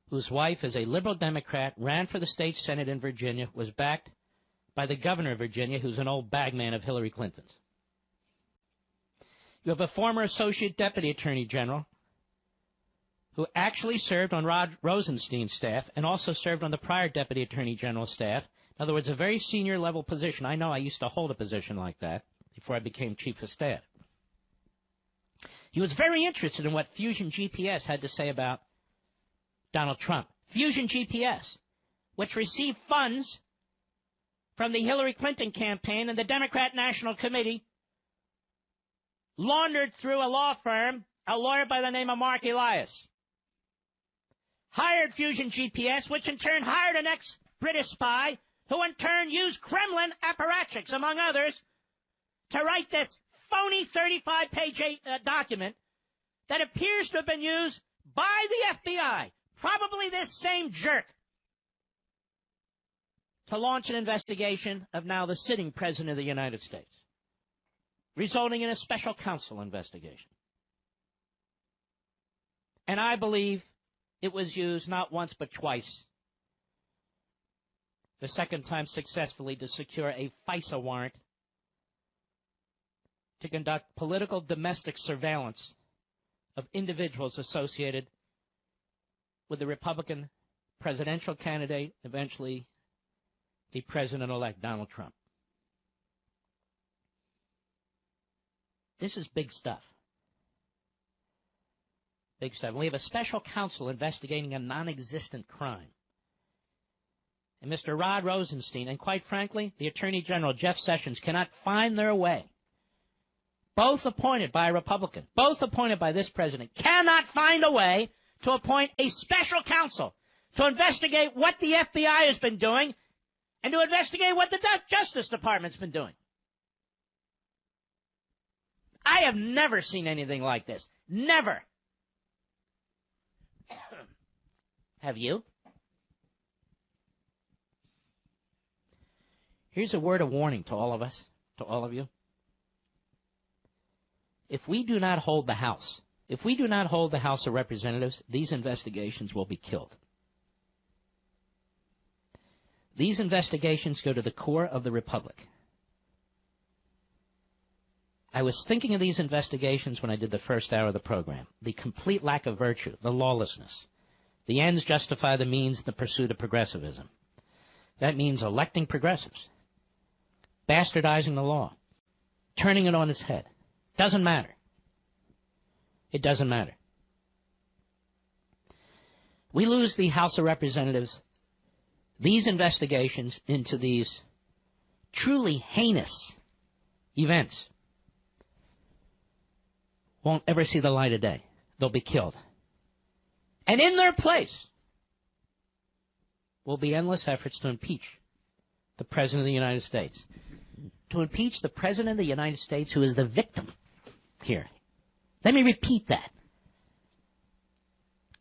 whose wife is a liberal Democrat, ran for the state Senate in Virginia, was backed by the governor of Virginia, who's an old bagman of Hillary Clinton's. You have a former Associate Deputy Attorney General who actually served on Rod Rosenstein's staff and also served on the prior Deputy Attorney General's staff. In other words, a very senior level position. I know I used to hold a position like that before I became Chief of Staff. He was very interested in what Fusion GPS had to say about Donald Trump. Fusion GPS, which received funds from the Hillary Clinton campaign and the Democrat National Committee, laundered through a law firm, a lawyer by the name of Mark Elias, hired Fusion GPS, which in turn hired an ex-British spy, who in turn used Kremlin apparatchiks, among others, to write this phony 35-page document that appears to have been used by the FBI, probably this same jerk, to launch an investigation of now the sitting President of the United States, resulting in a special counsel investigation. And I believe it was used not once but twice, the second time successfully, to secure a FISA warrant to conduct political domestic surveillance of individuals associated with the Republican presidential candidate, eventually the President-elect Donald Trump. This is big stuff. Big stuff. We have a special counsel investigating a non-existent crime. And Mr. Rod Rosenstein, and quite frankly, the Attorney General, Jeff Sessions, cannot find their way, both appointed by a Republican, both appointed by this president, cannot find a way to appoint a special counsel to investigate what the FBI has been doing and to investigate what the Justice Department's been doing. I have never seen anything like this. Never. Have you? Here's a word of warning to all of us, to all of you. If we do not hold the House, if we do not hold the House of Representatives, these investigations will be killed. These investigations go to the core of the Republic. I was thinking of these investigations when I did the first hour of the program. The complete lack of virtue, the lawlessness. The ends justify the means in the pursuit of progressivism. That means electing progressives, bastardizing the law, turning it on its head. Doesn't matter. It doesn't matter. We lose the House of Representatives, these investigations into these truly heinous events won't ever see the light of day. They'll be killed. And in their place will be endless efforts to impeach the President of the United States. To impeach the President of the United States, who is the victim here. Let me repeat that.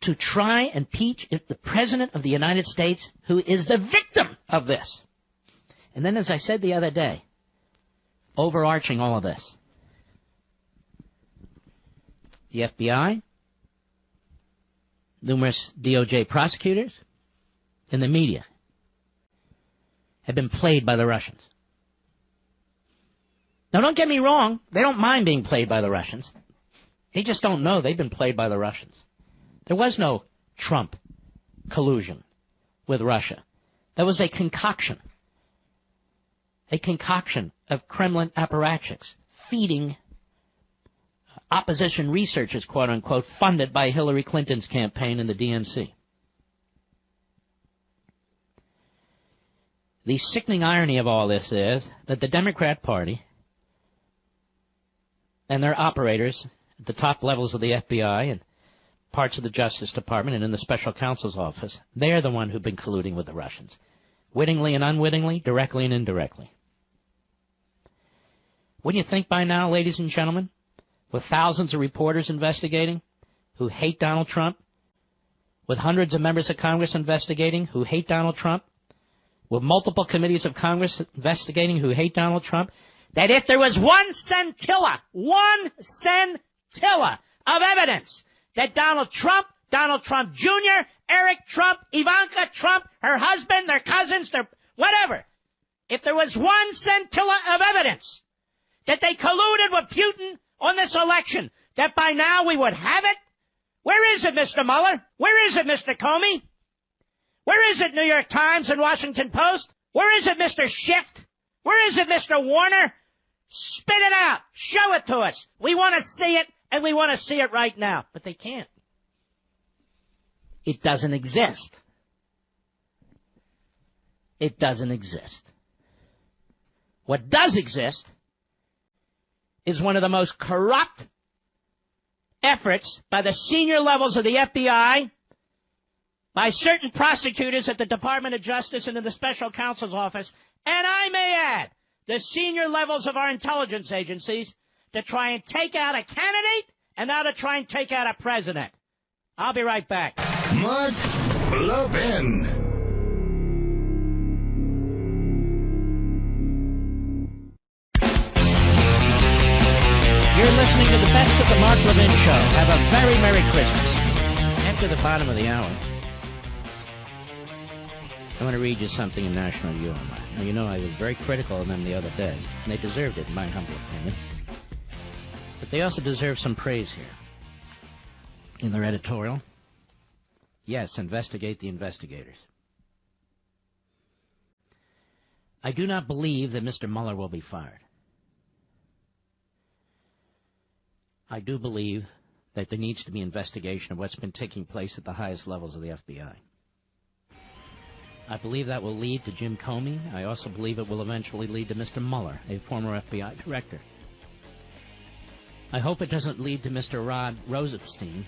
To try and impeach the President of the United States, who is the victim of this. And then, as I said the other day, overarching all of this, the FBI, numerous DOJ prosecutors, and the media have been played by the Russians. Now, don't get me wrong. They don't mind being played by the Russians. They just don't know they've been played by the Russians. There was no Trump collusion with Russia. There was a concoction of Kremlin apparatchiks feeding opposition researchers, quote unquote, funded by Hillary Clinton's campaign in the DNC. The sickening irony of all this is that the Democrat Party and their operators at the top levels of the FBI and parts of the Justice Department and in the Special Counsel's office, they're the one who've been colluding with the Russians, wittingly and unwittingly, directly and indirectly. Wouldn't you think by now, ladies and gentlemen, with thousands of reporters investigating who hate Donald Trump, with hundreds of members of Congress investigating who hate Donald Trump, with multiple committees of Congress investigating who hate Donald Trump, that if there was one scintilla of evidence that Donald Trump Jr., Eric Trump, Ivanka Trump, her husband, their cousins, their whatever, if there was one scintilla of evidence that they colluded with Putin on this election, that by now we would have it. Where is it, Mr. Mueller? Where is it, Mr. Comey? Where is it, New York Times and Washington Post? Where is it, Mr. Schiff? Where is it, Mr. Warner? Spit it out. Show it to us. We want to see it, and we want to see it right now. But they can't. It doesn't exist. It doesn't exist. What does exist is one of the most corrupt efforts by the senior levels of the FBI, by certain prosecutors at the Department of Justice and in the Special Counsel's Office, and I may add, the senior levels of our intelligence agencies, to try and take out a candidate and now to try and take out a president. I'll be right back. Mark Levin. You're listening to the best of the Mark Levin Show. Have a very Merry Christmas. After the bottom of the hour, I want to read you something in National Review on that. Now, you know I was very critical of them the other day, and they deserved it, in my humble opinion. But they also deserve some praise here. In their editorial, yes, investigate the investigators. I do not believe that Mr. Mueller will be fired. I do believe that there needs to be investigation of what's been taking place at the highest levels of the FBI. I believe that will lead to Jim Comey. I also believe it will eventually lead to Mr. Mueller, a former FBI director. I hope it doesn't lead to Mr. Rod Rosenstein.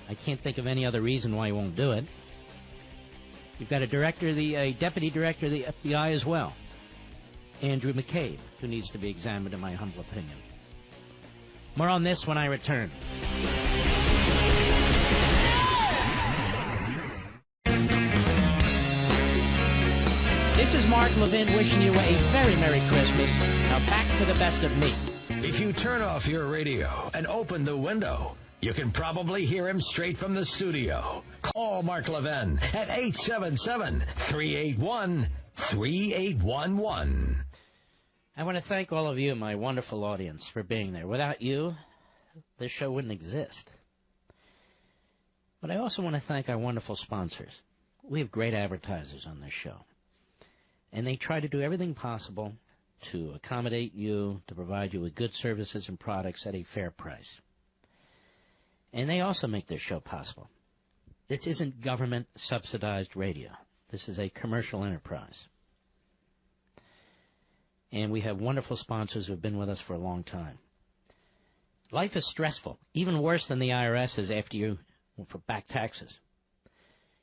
I can't think of any other reason why he won't do it. You've got a deputy director of the FBI as well, Andrew McCabe, who needs to be examined in my humble opinion. More on this when I return. This is Mark Levin wishing you a very Merry Christmas. Now back to the best of me. If you turn off your radio and open the window, you can probably hear him straight from the studio. Call Mark Levin at 877-381-3811. I want to thank all of you, my wonderful audience, for being there. Without you, this show wouldn't exist. But I also want to thank our wonderful sponsors. We have great advertisers on this show. And they try to do everything possible to accommodate you, to provide you with good services and products at a fair price. And they also make this show possible. This isn't government-subsidized radio. This is a commercial enterprise. And we have wonderful sponsors who have been with us for a long time. Life is stressful, even worse than the IRS is after you for back taxes.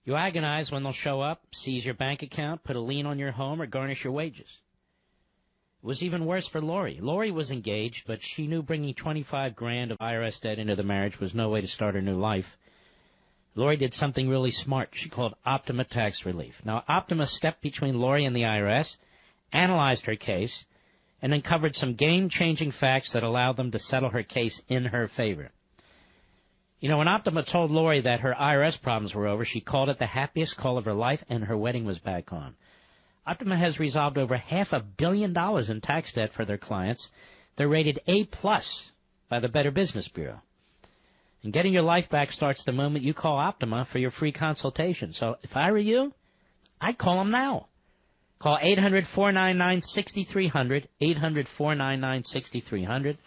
You agonize when they'll show up, seize your bank account, put a lien on your home, or garnish your wages. It was even worse for Lori. Lori was engaged, but she knew bringing $25,000 of IRS debt into the marriage was no way to start a new life. Lori did something really smart. She called Optima Tax Relief. Now, Optima stepped between Lori and the IRS, analyzed her case, and uncovered some game-changing facts that allowed them to settle her case in her favor. You know, when Optima told Lori that her IRS problems were over, she called it the happiest call of her life, and her wedding was back on. Optima has resolved over $500 million in tax debt for their clients. They're rated A+ by the Better Business Bureau. And getting your life back starts the moment you call Optima for your free consultation. So if I were you, I'd call them now. Call 800-499-6300, 800-499-6300.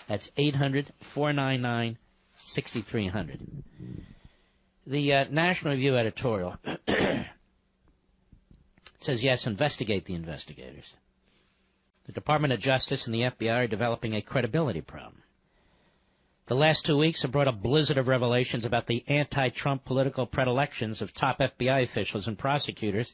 That's 800-499-6300. The National Review editorial says, yes, investigate the investigators. The Department of Justice and the FBI are developing a credibility problem. The last 2 weeks have brought a blizzard of revelations about the anti-Trump political predilections of top FBI officials and prosecutors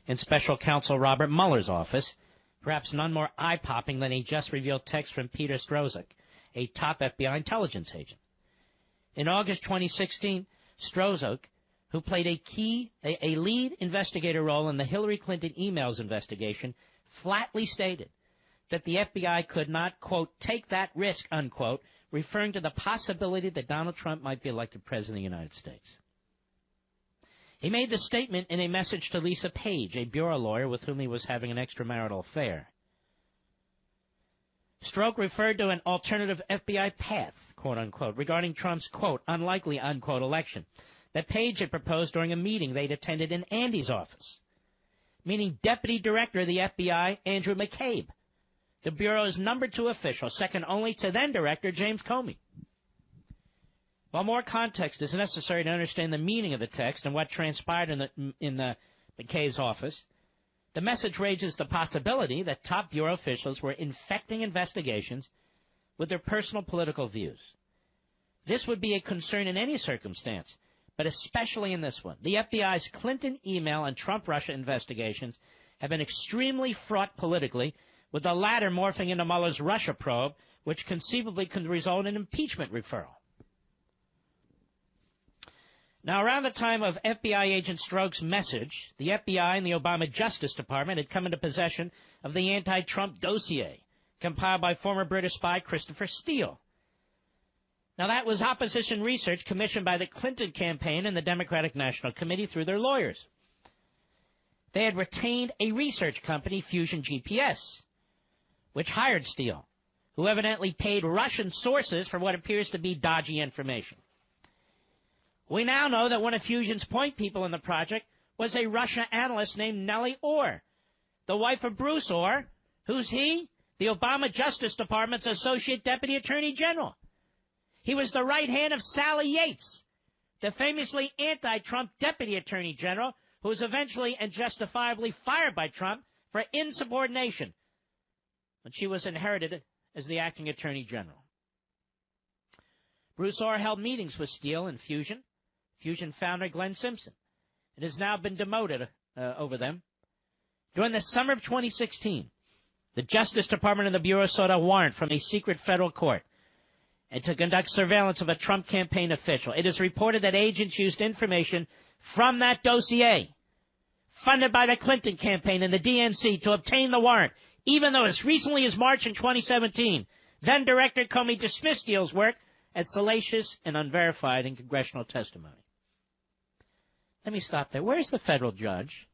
in Special Counsel Robert Mueller's office, perhaps none more eye-popping than a just-revealed text from Peter Strzok, a top FBI intelligence agent. In August 2016, Strzok who played a lead investigator role in the Hillary Clinton emails investigation, flatly stated that the FBI could not, quote, take that risk, unquote, referring to the possibility that Donald Trump might be elected president of the United States. He made the statement in a message to Lisa Page, a bureau lawyer with whom he was having an extramarital affair. Strzok referred to an alternative FBI path, quote unquote, regarding Trump's, quote, unlikely, unquote, election that Page had proposed during a meeting they'd attended in Andy's office, meaning Deputy Director of the FBI, Andrew McCabe, the Bureau's number 2 official, second only to then-Director James Comey. While more context is necessary to understand the meaning of the text and what transpired in the McCabe's office, the message raises the possibility that top Bureau officials were infecting investigations with their personal political views. This would be a concern in any circumstance, but especially in this one. The FBI's Clinton email and Trump-Russia investigations have been extremely fraught politically, with the latter morphing into Mueller's Russia probe, which conceivably could result in impeachment referral. Now, around the time of FBI agent Strzok's message, the FBI and the Obama Justice Department had come into possession of the anti-Trump dossier, compiled by former British spy Christopher Steele. Now, that was opposition research commissioned by the Clinton campaign and the Democratic National Committee through their lawyers. They had retained a research company, Fusion GPS, which hired Steele, who evidently paid Russian sources for what appears to be dodgy information. We now know that one of Fusion's point people in the project was a Russia analyst named Nellie Orr, the wife of Bruce Orr. Who's he? The Obama Justice Department's Associate Deputy Attorney General. He was the right hand of Sally Yates, the famously anti-Trump Deputy Attorney General, who was eventually and justifiably fired by Trump for insubordination when she was inherited as the acting Attorney General. Bruce Orr held meetings with Steele and Fusion founder Glenn Simpson. It has now been demoted over them. During the summer of 2016, the Justice Department and the Bureau sought a warrant from a secret federal court and to conduct surveillance of a Trump campaign official. It is reported that agents used information from that dossier, funded by the Clinton campaign and the DNC, to obtain the warrant, even though as recently as March in 2017, then-Director Comey dismissed Steele's work as salacious and unverified in congressional testimony. Let me stop there. Where's the federal judge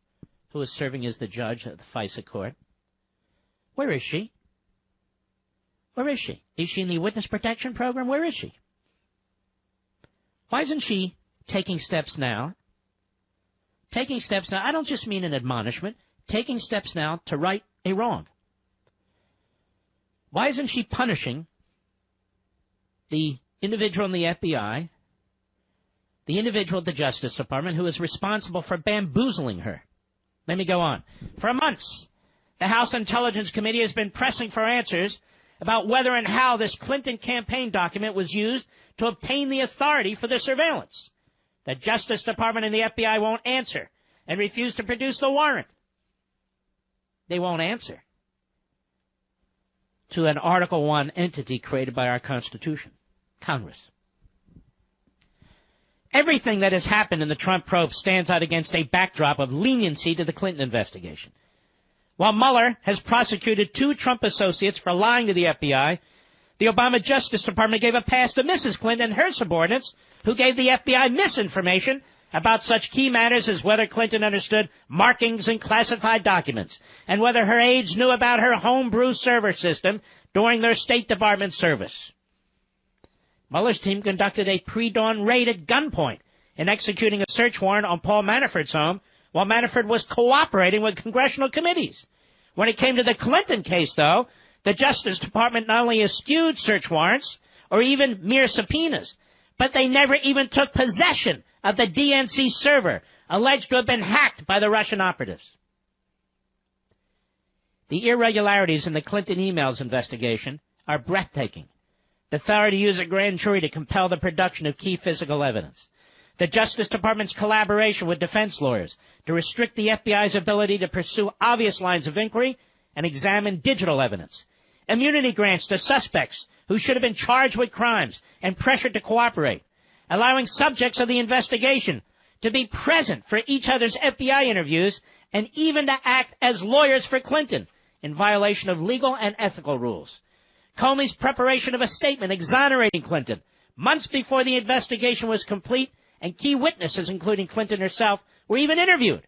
who is serving as the judge of the FISA court? Where is she? Where is she? Is she in the witness protection program? Where is she? Why isn't she taking steps now? Taking steps now, I don't just mean an admonishment, taking steps now to right a wrong. Why isn't she punishing the individual in the FBI, the individual at the Justice Department who is responsible for bamboozling her? Let me go on. For months, the House Intelligence Committee has been pressing for answers about whether and how this Clinton campaign document was used to obtain the authority for the surveillance. The Justice Department and the FBI won't answer and refuse to produce the warrant. They won't answer to an Article I entity created by our Constitution, Congress. Everything that has happened in the Trump probe stands out against a backdrop of leniency to the Clinton investigation. While Mueller has prosecuted 2 Trump associates for lying to the FBI, the Obama Justice Department gave a pass to Mrs. Clinton and her subordinates, who gave the FBI misinformation about such key matters as whether Clinton understood markings in classified documents and whether her aides knew about her homebrew server system during their State Department service. Mueller's team conducted a pre-dawn raid at gunpoint in executing a search warrant on Paul Manafort's home while Manafort was cooperating with congressional committees. When it came to the Clinton case, though, the Justice Department not only eschewed search warrants or even mere subpoenas, but they never even took possession of the DNC server alleged to have been hacked by the Russian operatives. The irregularities in the Clinton emails investigation are breathtaking. The failure to use a grand jury to compel the production of key physical evidence. The Justice Department's collaboration with defense lawyers to restrict the FBI's ability to pursue obvious lines of inquiry and examine digital evidence. Immunity grants to suspects who should have been charged with crimes and pressured to cooperate. Allowing subjects of the investigation to be present for each other's FBI interviews, and even to act as lawyers for Clinton in violation of legal and ethical rules. Comey's preparation of a statement exonerating Clinton months before the investigation was complete, and key witnesses, including Clinton herself, were even interviewed.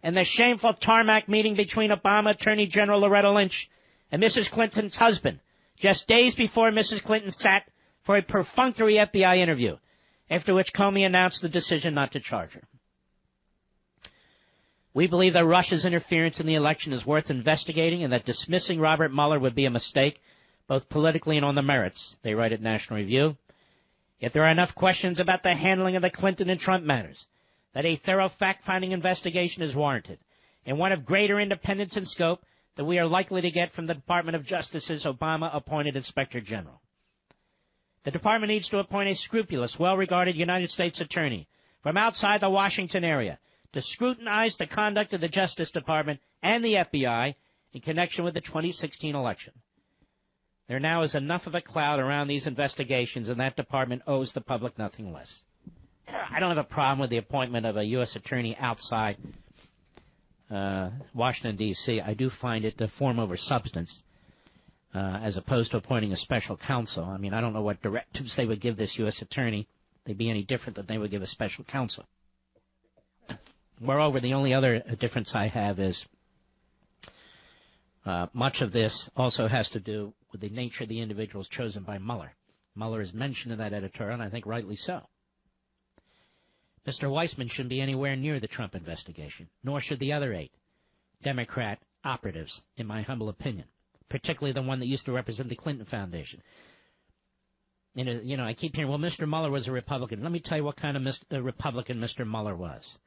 And the shameful tarmac meeting between Obama Attorney General Loretta Lynch and Mrs. Clinton's husband, just days before Mrs. Clinton sat for a perfunctory FBI interview, after which Comey announced the decision not to charge her. We believe that Russia's interference in the election is worth investigating, and that dismissing Robert Mueller would be a mistake, both politically and on the merits, they write at National Review. Yet there are enough questions about the handling of the Clinton and Trump matters that a thorough fact-finding investigation is warranted, and one of greater independence and scope that we are likely to get from the Department of Justice's Obama-appointed Inspector General. The department needs to appoint a scrupulous, well-regarded United States attorney from outside the Washington area to scrutinize the conduct of the Justice Department and the FBI in connection with the 2016 election. There now is enough of a cloud around these investigations, and that department owes the public nothing less. I don't have a problem with the appointment of a U.S. attorney outside Washington, D.C. I do find it a form over substance, as opposed to appointing a special counsel. I mean, I don't know what directives they would give this U.S. attorney. They'd be any different than they would give a special counsel. Moreover, the only other difference I have is much of this also has to do with the nature of the individuals chosen by Mueller. Mueller is mentioned in that editorial, and I think rightly so. Mr. Weissman shouldn't be anywhere near the Trump investigation, nor should the other 8 Democrat operatives, in my humble opinion, particularly the one that used to represent the Clinton Foundation. You know, I keep hearing, well, Mr. Mueller was a Republican. Let me tell you what kind of Republican Mr. Mueller was.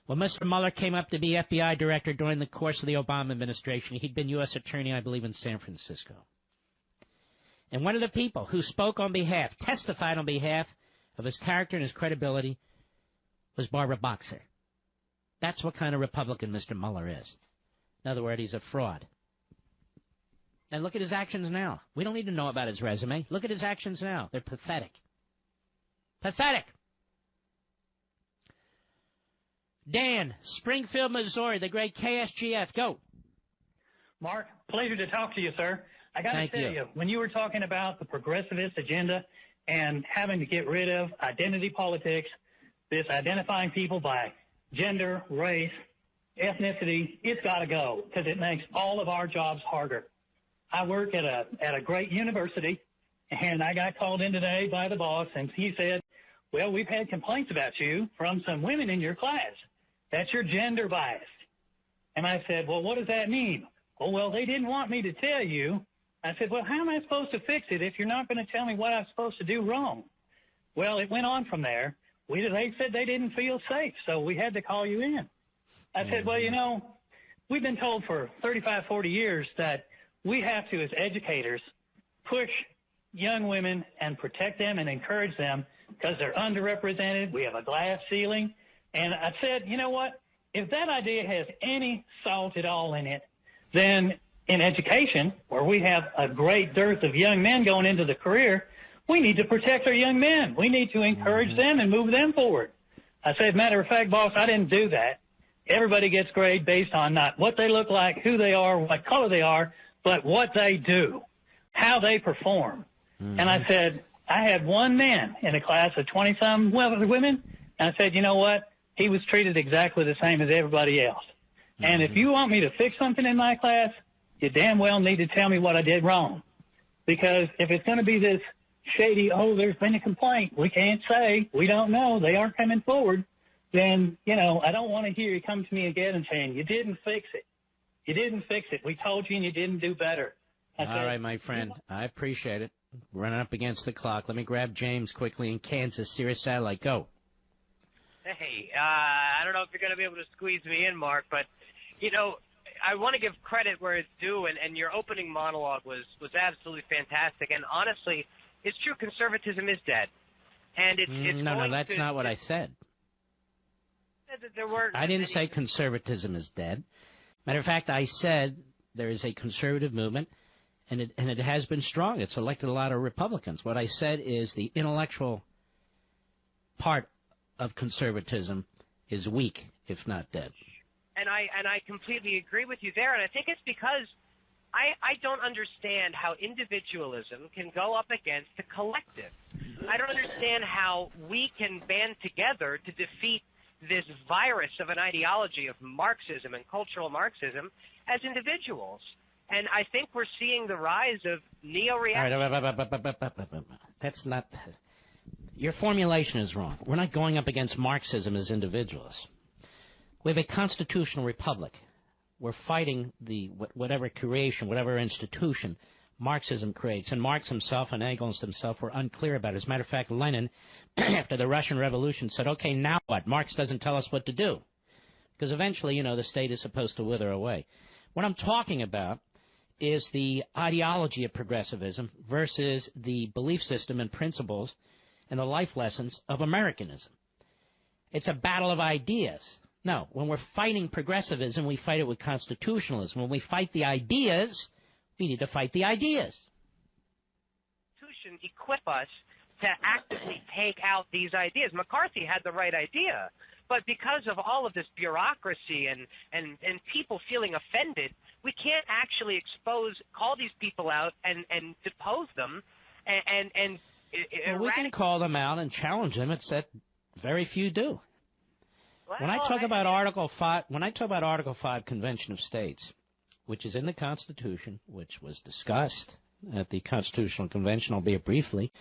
Well, Mr. Mueller came up to be FBI director during the course of the Obama administration. He'd been U.S. attorney, I believe, in San Francisco. And one of the people who testified on behalf of his character and his credibility was Barbara Boxer. That's what kind of Republican Mr. Mueller is. In other words, he's a fraud. And look at his actions now. We don't need to know about his resume. Look at his actions now. They're pathetic. Pathetic. Dan, Springfield, Missouri, the great KSGF. Go. Mark, pleasure to talk to you, sir. I got to tell you, when you were talking about the progressivist agenda and having to get rid of identity politics, this identifying people by gender, race, ethnicity, it's got to go because it makes all of our jobs harder. I work at a great university, and I got called in today by the boss, and he said, well, we've had complaints about you from some women in your class. That's your gender bias. And I said, well, what does that mean? Oh, well, they didn't want me to tell you. I said, well, how am I supposed to fix it if you're not going to tell me what I'm supposed to do wrong? Well, it went on from there. They said they didn't feel safe, so we had to call you in. I said, well, you know, we've been told for 35, 40 years that we have to, as educators, push young women and protect them and encourage them because they're underrepresented. We have a glass ceiling. And I said, you know what? If that idea has any salt at all in it, then in education, where we have a great dearth of young men going into the career, we need to protect our young men. We need to encourage them and move them forward. I said, matter of fact, boss, I didn't do that. Everybody gets grade based on not what they look like, who they are, what color they are, but what they do, how they perform. And I said, I had one man in a class of 20-some women, and I said, you know what? He was treated exactly the same as everybody else. And if you want me to fix something in my class, you damn well need to tell me what I did wrong. Because if it's going to be this shady, oh, there's been a complaint, we can't say, we don't know, they aren't coming forward, then, you know, I don't want to hear you come to me again and saying, you didn't fix it. You didn't fix it. We told you and you didn't do better. All right, my friend. I appreciate it. Running up against the clock. Let me grab James quickly in Kansas. Sirius Satellite. Go. Hey, I don't know if you're going to be able to squeeze me in, Mark, but, you know, I want to give credit where it's due, and your opening monologue was absolutely fantastic. And honestly, it's true, conservatism is dead. And it's No, that's not what I said. I didn't say conservatism is dead. Matter of fact, I said there is a conservative movement, and it has been strong. It's elected a lot of Republicans. What I said is the intellectual part of conservatism is weak, if not dead. And I completely agree with you there, and I think it's because I don't understand how individualism can go up against the collective. I don't understand how we can band together to defeat this virus of an ideology of Marxism and cultural Marxism as individuals. And I think we're seeing the rise of neo-reaction. All right, that's not... Your formulation is wrong. We're not going up against Marxism as individuals. We have a constitutional republic. We're fighting the whatever creation, whatever institution Marxism creates. And Marx himself and Engels himself were unclear about it. As a matter of fact, Lenin, after the Russian Revolution, said, okay, now what? Marx doesn't tell us what to do. Because eventually, you know, the state is supposed to wither away. What I'm talking about is the ideology of progressivism versus the belief system and principles and the life lessons of Americanism. It's a battle of ideas. No, when we're fighting progressivism, we fight it with constitutionalism. When we fight the ideas, we need to fight the ideas. Constitution equip us to actively take out these ideas. McCarthy had the right idea, but because of all of this bureaucracy and people feeling offended, we can't actually call these people out and depose them and well, we can call them out and challenge them. It's that very few do. Well, when I talk about Article 5 Convention of States, which is in the Constitution, which was discussed at the Constitutional Convention, albeit briefly,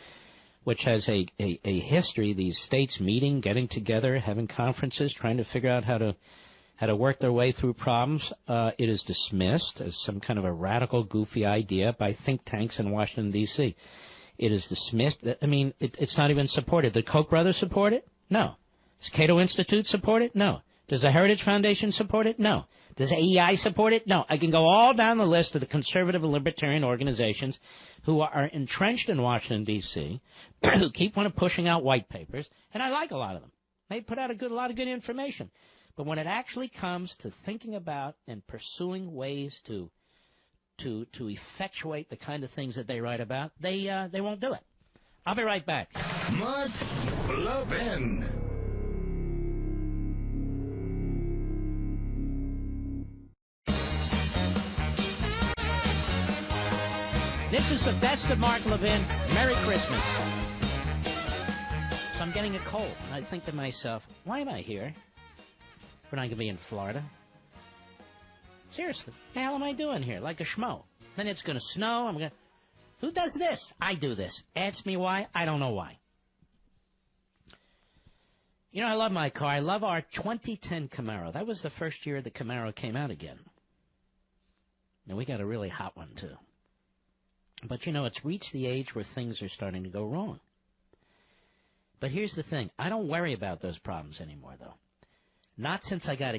which has a history, these states meeting, getting together, having conferences, trying to figure out how to work their way through problems, it is dismissed as some kind of a radical, goofy idea by think tanks in Washington, D.C. It is dismissed. I mean, it's not even supported. Did Koch brothers support it? No. Does Cato Institute support it? No. Does the Heritage Foundation support it? No. Does AEI support it? No. I can go all down the list of the conservative and libertarian organizations who are entrenched in Washington, D.C., who keep on pushing out white papers, and I like a lot of them. They put out a lot of good information. But when it actually comes to thinking about and pursuing ways to effectuate the kind of things that they write about, they won't do it. I'll be right back. Mark Levin. This is the best of Mark Levin. Merry Christmas. So I'm getting a cold. And I think to myself, why am I here? When I could be in Florida. Seriously, what the hell am I doing here? Like a schmo. Then it's going to snow. Who does this? I do this. Ask me why. I don't know why. You know, I love my car. I love our 2010 Camaro. That was the first year the Camaro came out again. And we got a really hot one, too. But, you know, it's reached the age where things are starting to go wrong. But here's the thing. I don't worry about those problems anymore, though. Not since I got